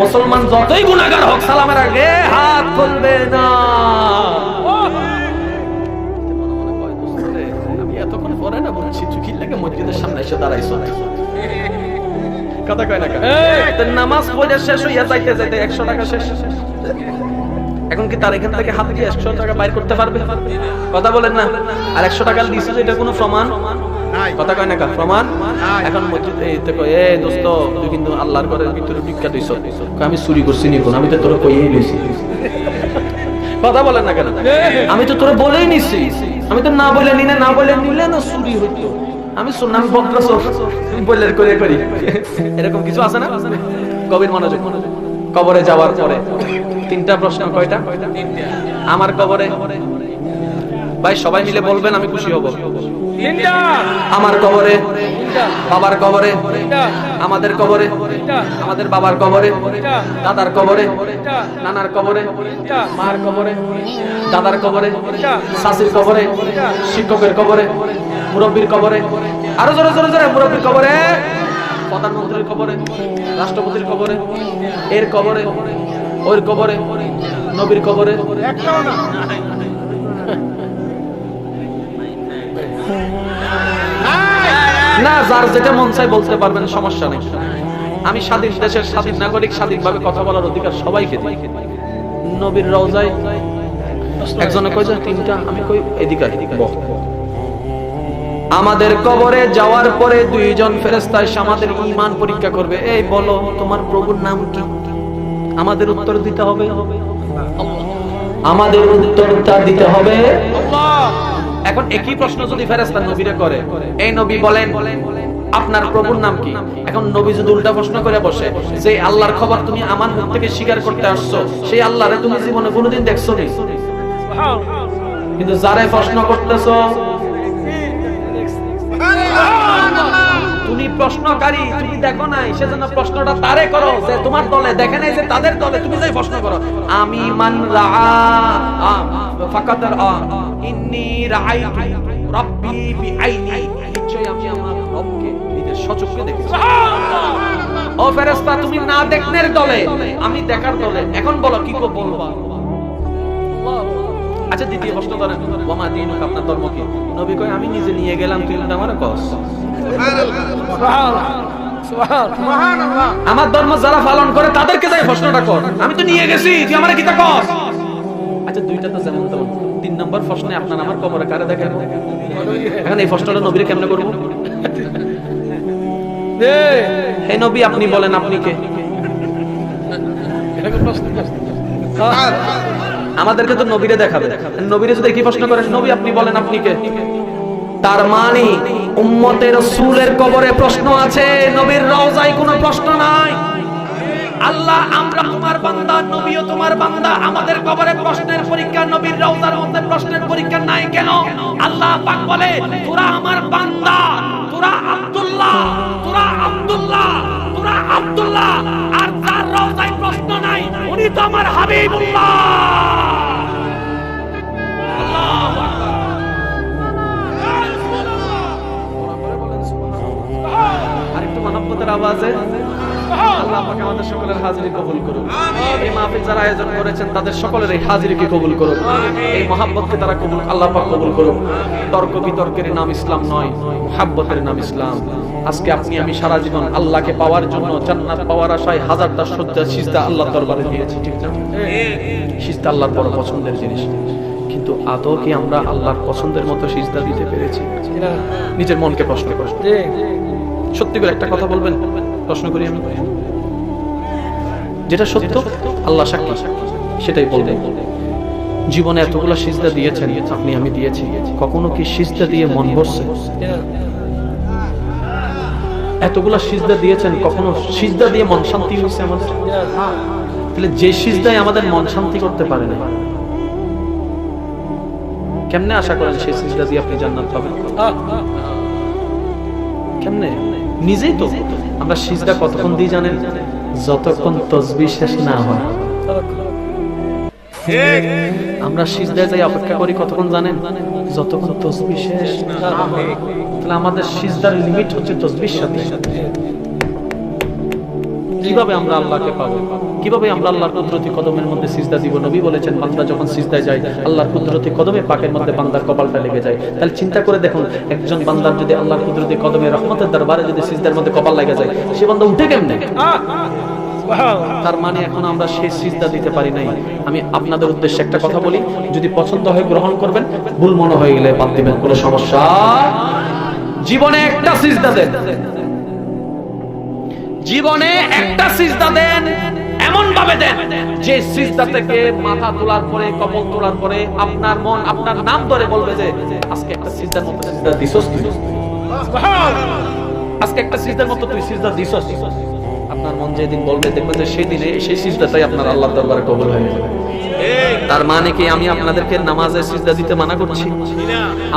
মুসলমান যতই গুনাহগার হোক সালামের আগে হাত খুলবে না। আমি এতক্ষণ পরে না বলছি চুকির লাগে মসজিদের সামনে এসে দাঁড়াইছো, কথা কয় না কেন? নামাজ পড়ে শেষ হইয়া যাইতে যাইতে 100 টাকা শেষ, এখন কি তার এখান থেকে হাত দিয়ে 100 টাকা বাইর করতে পারবে? কথা বলেন না। আর 100 টাকা দিছে এটা কোনো প্রমাণ নাই, কথা কয় না কেন? প্রমাণ এখন মসজিদে এইতে কয় এই দোস্ত তুই কিন্তু আল্লাহর ঘরের ভিতরে ভিক্ষা দিছস, আমি চুরি করছি নি কোন, আমি তো তোরে কইই লইছি। কথা বলেন না কেন? আমি তো তোরে বলেই নিছি, আমি তো না বলে নিলে না বলে নিলে না চুরি হইতো, আমি শুনলাম বদরাসর বলের করে করি, এরকম কিছু আছে না? গভীর মনোযোগ। কবরে যাওয়ার পরে 3টা প্রশ্ন। কয়টা? আমার কবরে ভাই সবাই মিলে বলবেন, আমি খুশি হব। 3টা। আমার কবরে, বাবার কবরে, আমাদের কবরে, আমাদের বাবার কবরে, দাদার কবরে, নানার কবরে, মার কবরে, দাদার কবরে, শাশুর কবরে, শিক্ষকের কবরে, মুরব্বীর কবরে, আরো জোরে জোরে জোরে, মুরব্বীর কবরে, প্রধানমন্ত্রীর কবরে, রাষ্ট্রপতির কবরে, এর কবরে, ওর কবরে, নবীর কবরে, একটাও না। না, যার যেটা মন চাই বলতে পারবেন, সমস্যা নেই। আমি স্বাধীন দেশের স্বাধীন নাগরিক, স্বাধীনভাবে কথা বলার অধিকার সবাইকে দিই। নবীর রওজায় একজনে কই যে 3টা, আমি কই এদিকে আমাদের কবরে যাওয়ার পরে 2 জন ফেরেশতা এসে আমাদের ঈমান পরীক্ষা করবে। এই বলো তোমার প্রভুর নাম কি? আমাদের উত্তর দিতে হবে, আমাদের উত্তরটা দিতে হবে আল্লাহ। এখন একই প্রশ্ন যদি ফেরেশতা নবীরে করে, এই নবী বলেন আপনার প্রভুর নাম কি? এখন নবী যদি উল্টা প্রশ্ন করে বসে, যে আল্লাহর খবর তুমি আমার মুখ থেকে স্বীকার করতে আসছো, সেই আল্লাহরে তুমি জীবনে কোনোদিন দেখছো নি? কিন্তু যারে প্রশ্ন করতেছো তুমি প্রশ্নকারী, তুমি দেখো নাই, সেজন্য প্রশ্নটা তারে করো যে তোমার দলে দেখে নাই, যে তাদের দলে তুমি যাই প্রশ্ন করো। আমি মান রাআ ফাকাত ইন্নী রাআইতু রাব্বি বিআইনি, নিশ্চয়ই আমি আমার রবকে নিজের সচক্ষে দেখেছি। সুবহানাল্লাহ। ও ফেরেশতা তুমি না দেখনের দলে, আমি দেখার দলে, এখন বলো কি বলবা? আচ্ছা দ্বিতীয় প্রশ্ন করেন, ওমা দীনুকা, আপনার ধর্ম কি? নবী কয় আমি নিজে নিয়ে গেলাম, তুই উল্টা আমারে কস। আমার ধর্ম যারা পালন করে তাদেরকে যাই প্রশ্নটা কর, আমি তো নিয়ে গেছি, তুই আমারে কিতা কস? আচ্ছা 2টা তো যেমন তেমন। 3 নম্বর প্রশ্নে আপনার আমার কবরে কারে দেখেন? এখন এই প্রশ্নটা নবীরে কেমনে করব? হে নবী আপনি বলেন আপনি কে? আমাদেরকে তো নবীরে দেখাবে, নবীরে যদি কি প্রশ্ন করেন, নবী আপনি বলেন আপনি কে? তার মানে উম্মতের রাসূলের কবরে প্রশ্ন আছে, নবীর রওজায় কোনো প্রশ্ন নাই। আল্লাহ আমরা তোমার বান্দা, নবীও তোমার বান্দা, আমাদের কবরে প্রশ্নের পরীক্ষা, নবীর রওজার মধ্যে প্রশ্নের পরীক্ষা নাই কেন? আল্লাহ পাক বলে তোরা আমার বান্দা, তোরা আব্দুল্লাহ, তোরা আব্দুল্লাহ, তোরা আব্দুল্লাহ, আর তার রওজায় প্রশ্ন নাই, উনি তো আমার হাবিবুল্লাহ। আল্লাহু আকবার। আরেকটু মহব্বতের আওয়াজে আল্লাহ পাক আমাদের সকলের হাজিরি কবুল করুন। এই মাহফিল যারা আয়োজন করেছেন তাদের সকলের এই হাজিরিকে কবুল করুন, এই মহব্বতকে তারা কবুল, আল্লাহ পাক কবুল করুন। তর্ক বিতর্কের নাম ইসলাম নয়, মহব্বতের নাম ইসলাম। আজকে আপনি আমি সারা জীবন আল্লাহকে পাওয়ার জন্য, জান্নাত পাওয়ার আশায় হাজারটা সজ্জা সিজদা আল্লাহর দরবারে দিয়েছি, ঠিক না? সিজদা আল্লাহর বড় পছন্দের জিনিস, কিন্তু আদৌ কি আমরা আল্লাহর পছন্দের মতো সিজদা দিতে পেরেছি? নিজের মনকে প্রশ্ন করুন। সত্যি করে একটা কথা বলবেন, প্রশ্ন করি আমি, যেটা সত্য আল্লাহ সাক্ষী সেটাই বলবেন। জীবনে এতগুলা সিজদা দিয়েছেন আপনি, আমি দিয়েছি, কখনো কি সিজদা দিয়ে মন ভরছে? এতগুলা সিজদা দিয়েছেন, কখনো সিজদা দিয়ে মন শান্তি হয়েছে আমাদের? তাহলে যে সিজদায় আমাদের মন শান্তি করতে পারে না, কেমনে আশা করেন সেই সিজদা দিয়ে আপনি জান্নাত পাবেন? কেমনে? নিজেই তো আমরা সিজদা কতক্ষণ দিই জানেন? যতক্ষণ তাসবিহ শেষ না হয়। আমরা সিজদায় যাই অপেক্ষা করি কতক্ষণ জানেন? যতক্ষণ তাসবিহ শেষ না হবে। তাহলে আমাদের সিজদার লিমিট হচ্ছে তাসবিহর সাথে। কিভাবে আমরা আল্লাহকে পাবো? কিভাবে আমরা আল্লাহর কুদরতি কদমের মধ্যে সিজদা দিব? নবী বলেছেন বান্দা যখন সিজদায় যায় আল্লাহর কুদরতি কদমে পাকের মধ্যে বান্দার কপালটা লেগে যায়। তাহলে চিন্তা করে দেখুন, একজন বান্দার যদি আল্লাহর কুদরতি কদমে রহমতের দরবারে যদি সিজদার মধ্যে কপাল লেগে যায়, সে বান্দা উঠে কেমনে? তার মানে এখন আমরা সেই সিজদা দিতে পারি নাই। আমি আপনাদের উদ্দেশ্যে একটা কথা বলি, যদি পছন্দ হয় গ্রহণ করবেন, ভুল মনে হয়ে গেলে বাদ দিবেন, কোনো সমস্যা। জীবনে একটা সিজদা দেন, জীবনে একটা সিজদা দেন, এমন ভাবে দেন যে সিজদা থেকে মাথা তোলার পরে, কপাল তোলার পরে আপনার মন আপনার নাম ধরে বলবে যে আজকে একটা সিজদার মতো সিজদা দিছস তুই, আজকে একটা সিজদার মতো তুই সিজদা দিছস। আপনার মন যেদিন বলবে দেখবেন যে সেই দিনে সেই সিজদাটাই আপনার আল্লাহর দরবারে কবুল হয়ে যাবে। তার মানে কি আমি আপনাদেরকে নামাজে সিজদা দিতে মানা করছি?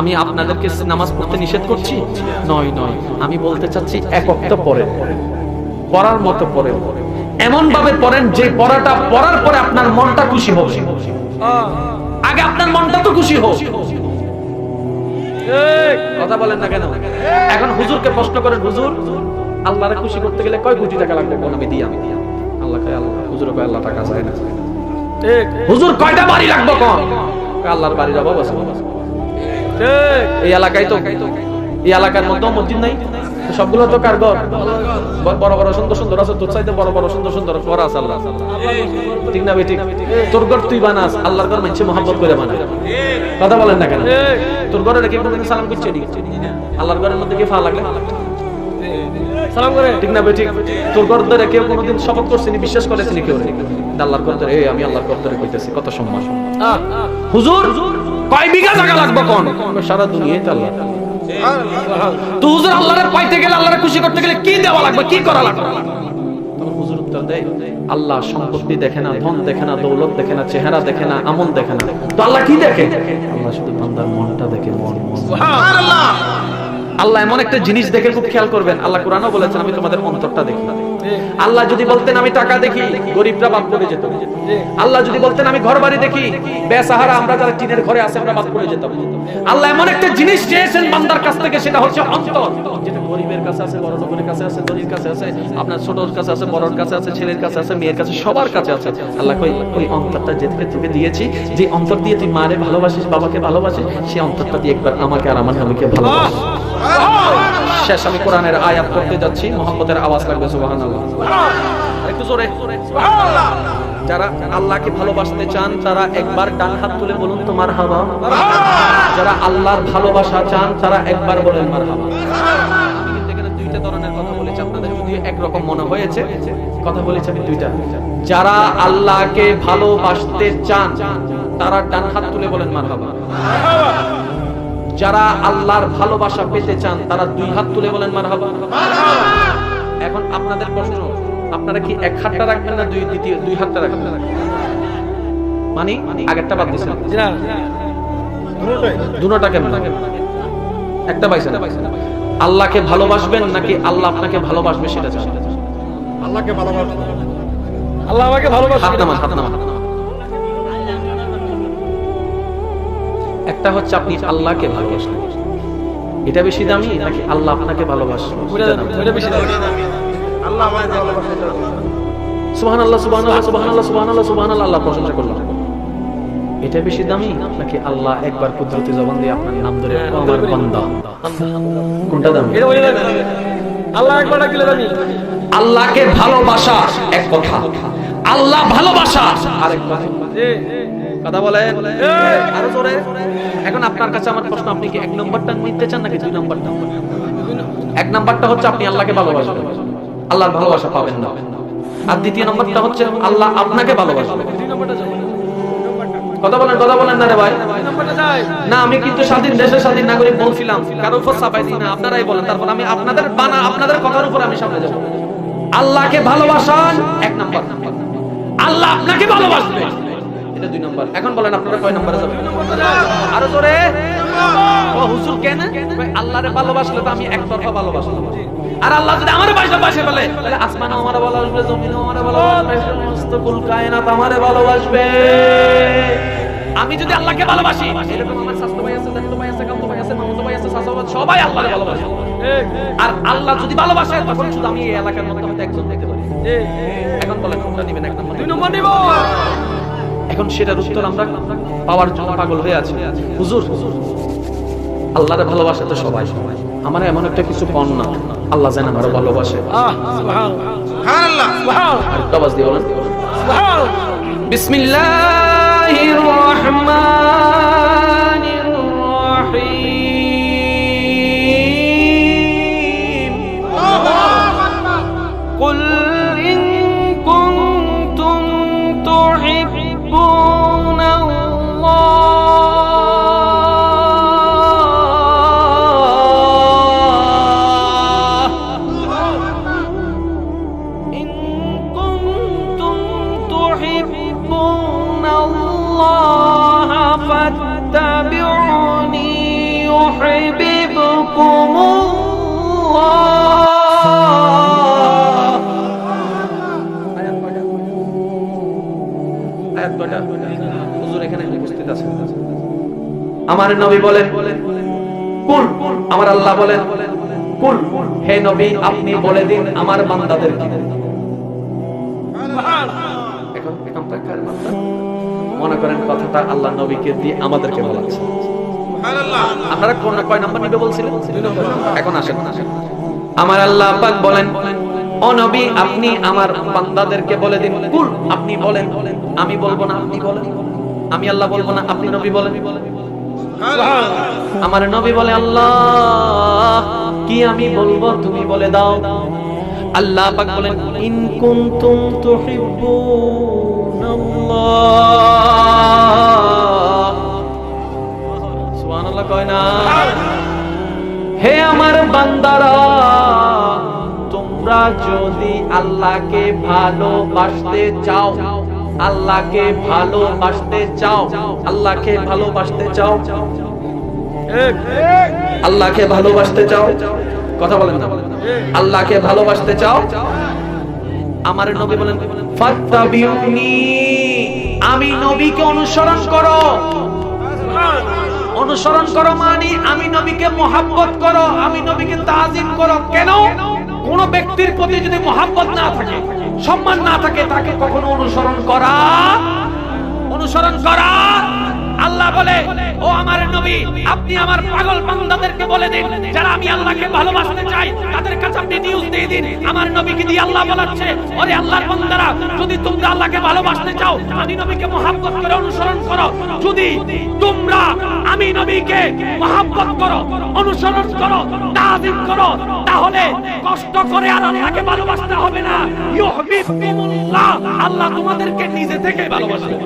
আমি আপনাদেরকে নামাজ পড়তে নিষেধ করছি? নয় নয়, আমি বলতে চাচ্ছি এক ওয়াক্ত পড়েন, পড়ার মতো পড়েন, এমন ভাবে পড়েন যে পড়াটা পড়ার পরে আপনার মনটা খুশি হবে। আগে আপনার মনটা তো খুশি হোক। কথা বলেন না কেন? এখন হুজুরকে প্রশ্ন করেন, হুজুর আল্লাহরে খুশি করতে গেলে কয় কোটি টাকা লাগবে? কোন আমি দিই, আমি আল্লাহ কয় আল্লাহ, হুজুর কয় আল্লাহ টাকা চায় না। ঠিক, হুজুর কয়টা বাড়ি লাগবে? কোন আল্লাহর বাড়ির অভাব আছে। ঠিক, এই এলাকায় তো, এই এলাকার মধ্যে মসজিদ নাই, সবগুলো তো কার ঘর? বড় বড় সুন্দর সুন্দর আছে, তোর চাইতে বড় বড় সুন্দর সুন্দর ঘর আছে আল্লাহ। ঠিক না বেঠিক? তোর ঘর তুই বানাস, আল্লাহর ঘর মানুষ মহব্বত করে বানায়। কথা বলেন না কেন? তোর ঘরে রেখে কোনদিন সালাম করছে নি? আল্লাহর ঘরের মধ্যে কি ফা লাগলে সালাম করে? ঠিক না বেঠিক? তোর ঘর ধরে কেউ কোনদিন শপথ করছিনি, বিশ্বাস করেছিনি কেউ? আল্লাহর ঘর ধরে, এই আমি আল্লাহর ঘর ধরে কইতেছি, কত সম্মান। হুজুর কয় বিঘা জায়গা লাগবে? কোন সারা দুনিয়ায় তো আল্লাহ। তো হুজুর আল্লাহরে পাইতে গেলে, আল্লাহরে খুশি করতে গেলে কি দেওয়া লাগবে, কি করা লাগবে? তখন হুজুর উত্তর দেয়, আল্লাহ সম্পত্তি দেখে না, ধন দেখে না, দৌলত দেখে না, চেহারা দেখে না, আমল দেখে না, তো আল্লাহ কি দেখে? আল্লাহ শুধু বান্দার মনটা দেখে, মন। সুবহানাল্লাহ। আল্লাহ এমন একটা জিনিস দেখে, খুব খেয়াল করবেন, আল্লাহ কোরআনও বলেছেন আমি তোমাদের অন্তরটা দেখি। আল্লাহ যদি বলতেন আমি টাকা দেখি, গরিবরা বাদ পড়ে যেত। আল্লাহ যদি বলতেন আমি ঘর বাড়ি দেখি, বেসাহারা আমরা যারা টিনের ঘরে আছে আমরা বাদ পড়ে যেতাম। আল্লাহ এমন একটা জিনিস চেয়েছেন বান্দার কাছ থেকে, সেটা হচ্ছে অন্তর, যেটা গরিবের কাছে আছে, বড় লোকের কাছে আছে, ধনীর কাছে আছে, আপনার ছোটর কাছে আছে, বড়র কাছে আছে, ছেলের কাছে আছে, মেয়ের কাছে, সবার কাছে আছে। আল্লাহ কই ওই অন্তরটা যেতে তোকে দিয়েছি, যে অন্তর দিয়ে তুই মারে ভালোবাসিস, বাবাকে ভালোবাসিস, সেই অন্তরটা দিয়ে একবার আমাকে আর আমার নবীকে ভালোবাস। শেষ আমি কোরআনের আয়াত পড়তে যাচ্ছি, মুহাম্মদের আওয়াজ লাগবে সুবহানাল্লাহ, একটু জোরে সুবহানাল্লাহ। যারা আল্লাহকে ভালোবাসতে চান তারা একবার ডান হাত তুলে বলুন তো মারহাবা। যারা আল্লাহর ভালোবাসা চান তারা একবার বলেন মারহাবা। আমি কিন্তু এখানে দুইটা ধরনের কথা বলেছি, আপনাদের যদি একরকম মনে হয়েছে, কথা বলেছি আমি দুইটা। যারা আল্লাহকে ভালোবাসতে চান তারা ডান হাত তুলে বলেন মারহাবা। যারা আল্লাহর ভালোবাসা পেতে চান তারা দুই হাত তুলে বলেন মারহাবা। এখন আপনাদের প্রশ্ন, আপনারা কি এক হাতটা রাখবেন না দুই হাতটা রাখবেন? মানে আগেরটা বাদ দিছেন? জি না, দুটোটা কেমন? একটা পাইছেন? আল্লাহকে ভালোবাসবেন নাকি আল্লাহ আপনাকে ভালোবাসবে সেটা চান? আল্লাহকে ভালোবাসবেন। আল্লাহ আমাকে ভালোবাসে। হাত নামান, হাত নামান। একটা হচ্ছে আপনি আল্লাহকে ভালোবাসেন, এটা বেশি দামি নাকি আল্লাহ আপনাকে ভালোবাসে? ওটা বেশি দামি। আল্লাহ আমাকে ভালোবাসে। সুবহানাল্লাহ, সুবহানাল্লাহ, সুবহানাল্লাহ, সুবহানাল্লাহ, সুবহানাল্লাহ, আল্লাহ প্রশংসা করলাম। এটা বেশি দামি নাকি আল্লাহ একবার কুদরতি জবান দিয়ে আপনার নাম ধরে আমার বান্দা? কোনটা দামি? এটা ওই দামি। আল্লাহ একবার ডাকলে দামি। আল্লাহকে ভালোবাসা এক কথা, আল্লাহ ভালোবাসা আরেক কথা। কথা বলেন আরো জোরে। এখন আপনার কাছে আমার প্রশ্ন, আপনি কি এক নম্বরটা নিতে চান নাকি দুই নম্বরটা? এক নম্বরটা হচ্ছে আপনি আল্লাহকে ভালোবাসবেন, আল্লাহর ভালোবাসা পাবেন না। আর দ্বিতীয় নম্বরটা হচ্ছে আল্লাহ আপনাকে ভালোবাসবেন। কথা বলেন, কথা বলেন না রে ভাই। না, আমি কিন্তু স্বাধীন দেশের স্বাধীন নাগরিক বলছিলাম, কারোর উপর চাপাই দিই না, আপনারাই বলেন। তারপর আমি আপনাদের বানা, আপনাদের কথার উপর আমি সামনে যাব। আল্লাহকে ভালোবাসান এক নম্বর, আল্লাহ আপনাকে ভালোবাসবে এটা দুই নম্বর। এখন বলেন আপনারা কয় নম্বরে যাবেন? আরো জোরে। ও হুজুর কেন? আল্লাহরে ভালোবাসলে তো আমি একতরফা ভালোবাসলাম, আর আল্লাহ যদি আমারে ভালোবাসে বলে তাহলে আসমানও আমারে ভালোবাসবে, জমিনও আমারে ভালোবাসবে, সমস্ত কুল কায়নাত আমারে ভালোবাসবে। আমি যদি আল্লাহকে ভালোবাসি, এরকম আমার শাস্ত্র ভাই আছে, জানিত ভাই আছে, কামতো ভাই আছে, মামতো ভাই আছে, চাচা ভাই, সবাই আল্লাহরে ভালোবাসে। আর আল্লাহ যদি ভালোবাসে তখন শুধু আমি এই এলাকার মধ্যে হয়তো একজন দেখতে পারি। এখন বলেন কোনটা নেবেন? এক নম্বর, 2 নম্বর নিব। এখন সেটার উত্তর আমরা পাওয়ার জন্য পাগল হয়ে আছি। হুজুর আল্লাহরে ভালোবাসে তো সবাই, আমার এমন একটা কিছু কম না, আল্লাহ যেন আমারে ভালোবাসে। সুবহানাল্লাহ আর আওয়াজ দিয়ে বলেন বিসমিল্লাহির রহমানির রহিম। কুল ইন কুনতুম তুহিব্বুনাল্লাহ ফাত্তাবিউনি ইউহিব্বুকুমুল্লাহ। আয়াত কয়টা? হুজুর এখানে উপস্থিত আছেন। আমার নবী বলেন কুল, আমার আল্লাহ বলেন কুল, হে নবী আপনি বলে দিন আমার বান্দাদেরকে। এখন কার বান্দা? মনে করেন কথাটা আল্লাহ নবীকে দিয়ে আমাদেরকে বলাচ্ছে। সুবহানাল্লাহ আপনারা কোন কয় নাম্বার নিবে বলছিলেন? এখন আসেন, আমার আল্লাহ পাক বলেন ও নবী আপনি আমার বান্দাদেরকে বলে দিন কুল, আপনি বলেন, আমি বলবো না আপনি বলেন, আমি আল্লাহ বলবো না আপনি নবী বলেন। আমার নবী বলে আল্লাহ কি আমি বলবো তুমি বলে দাও। আল্লাহ পাক বলেন ইন কুনতুম তুহিব্বুনাল্লাহ। সুবহানাল্লাহ কয় না? হে আমার বান্দারা তোমরা যদি আল্লাহকে ভালোবাসতে চাও, আল্লাহকে ভালোবাসতে চাও, আল্লাহকে ভালোবাসতে চাও, আল্লাহকে ভালোবাসতে চাও, কথা বলেন না, আল্লাহকে ভালোবাসতে চাও, আমার নবী বলেন ফাত্তাবিউনি, আমি নবীকে অনুসরণ করো। অনুসরণ করো মানে আমি নবীকে মহব্বত করো, আমি নবীকে তাজিম করো। কেন? কোন ব্যক্তির প্রতি যদি মহব্বত না থাকে, সম্মান না থাকে, তাকে কখনো অনুসরণ করা আল্লাহ বলে ও আমার নবী আপনি আমার পাগল বান্দাদেরকে বলে দিন যারা আমি আল্লাহকে ভালোবাসতে চাই তাদের কাছে আপনি নিউজ দিয়ে দিন। আমার নবীকে দিয়ে আল্লাহ বলাচ্ছে ওরে আল্লাহর বান্দারা যদি তোমরা আল্লাহকে ভালোবাসতে চাও আমি নবীকে মহব্বত করে অনুসরণ করো। যদি তোমরা আমি নবীকে মহব্বত করো, অনুসরণ করো, তাজিম করো, তাহলে কষ্ট করে আর আল্লাহকে ভালোবাসতে হবে না। ইউহিব্বুকুমুল্লাহ, আল্লাহ তোমাদেরকে নিজে থেকে ভালোবাসবে।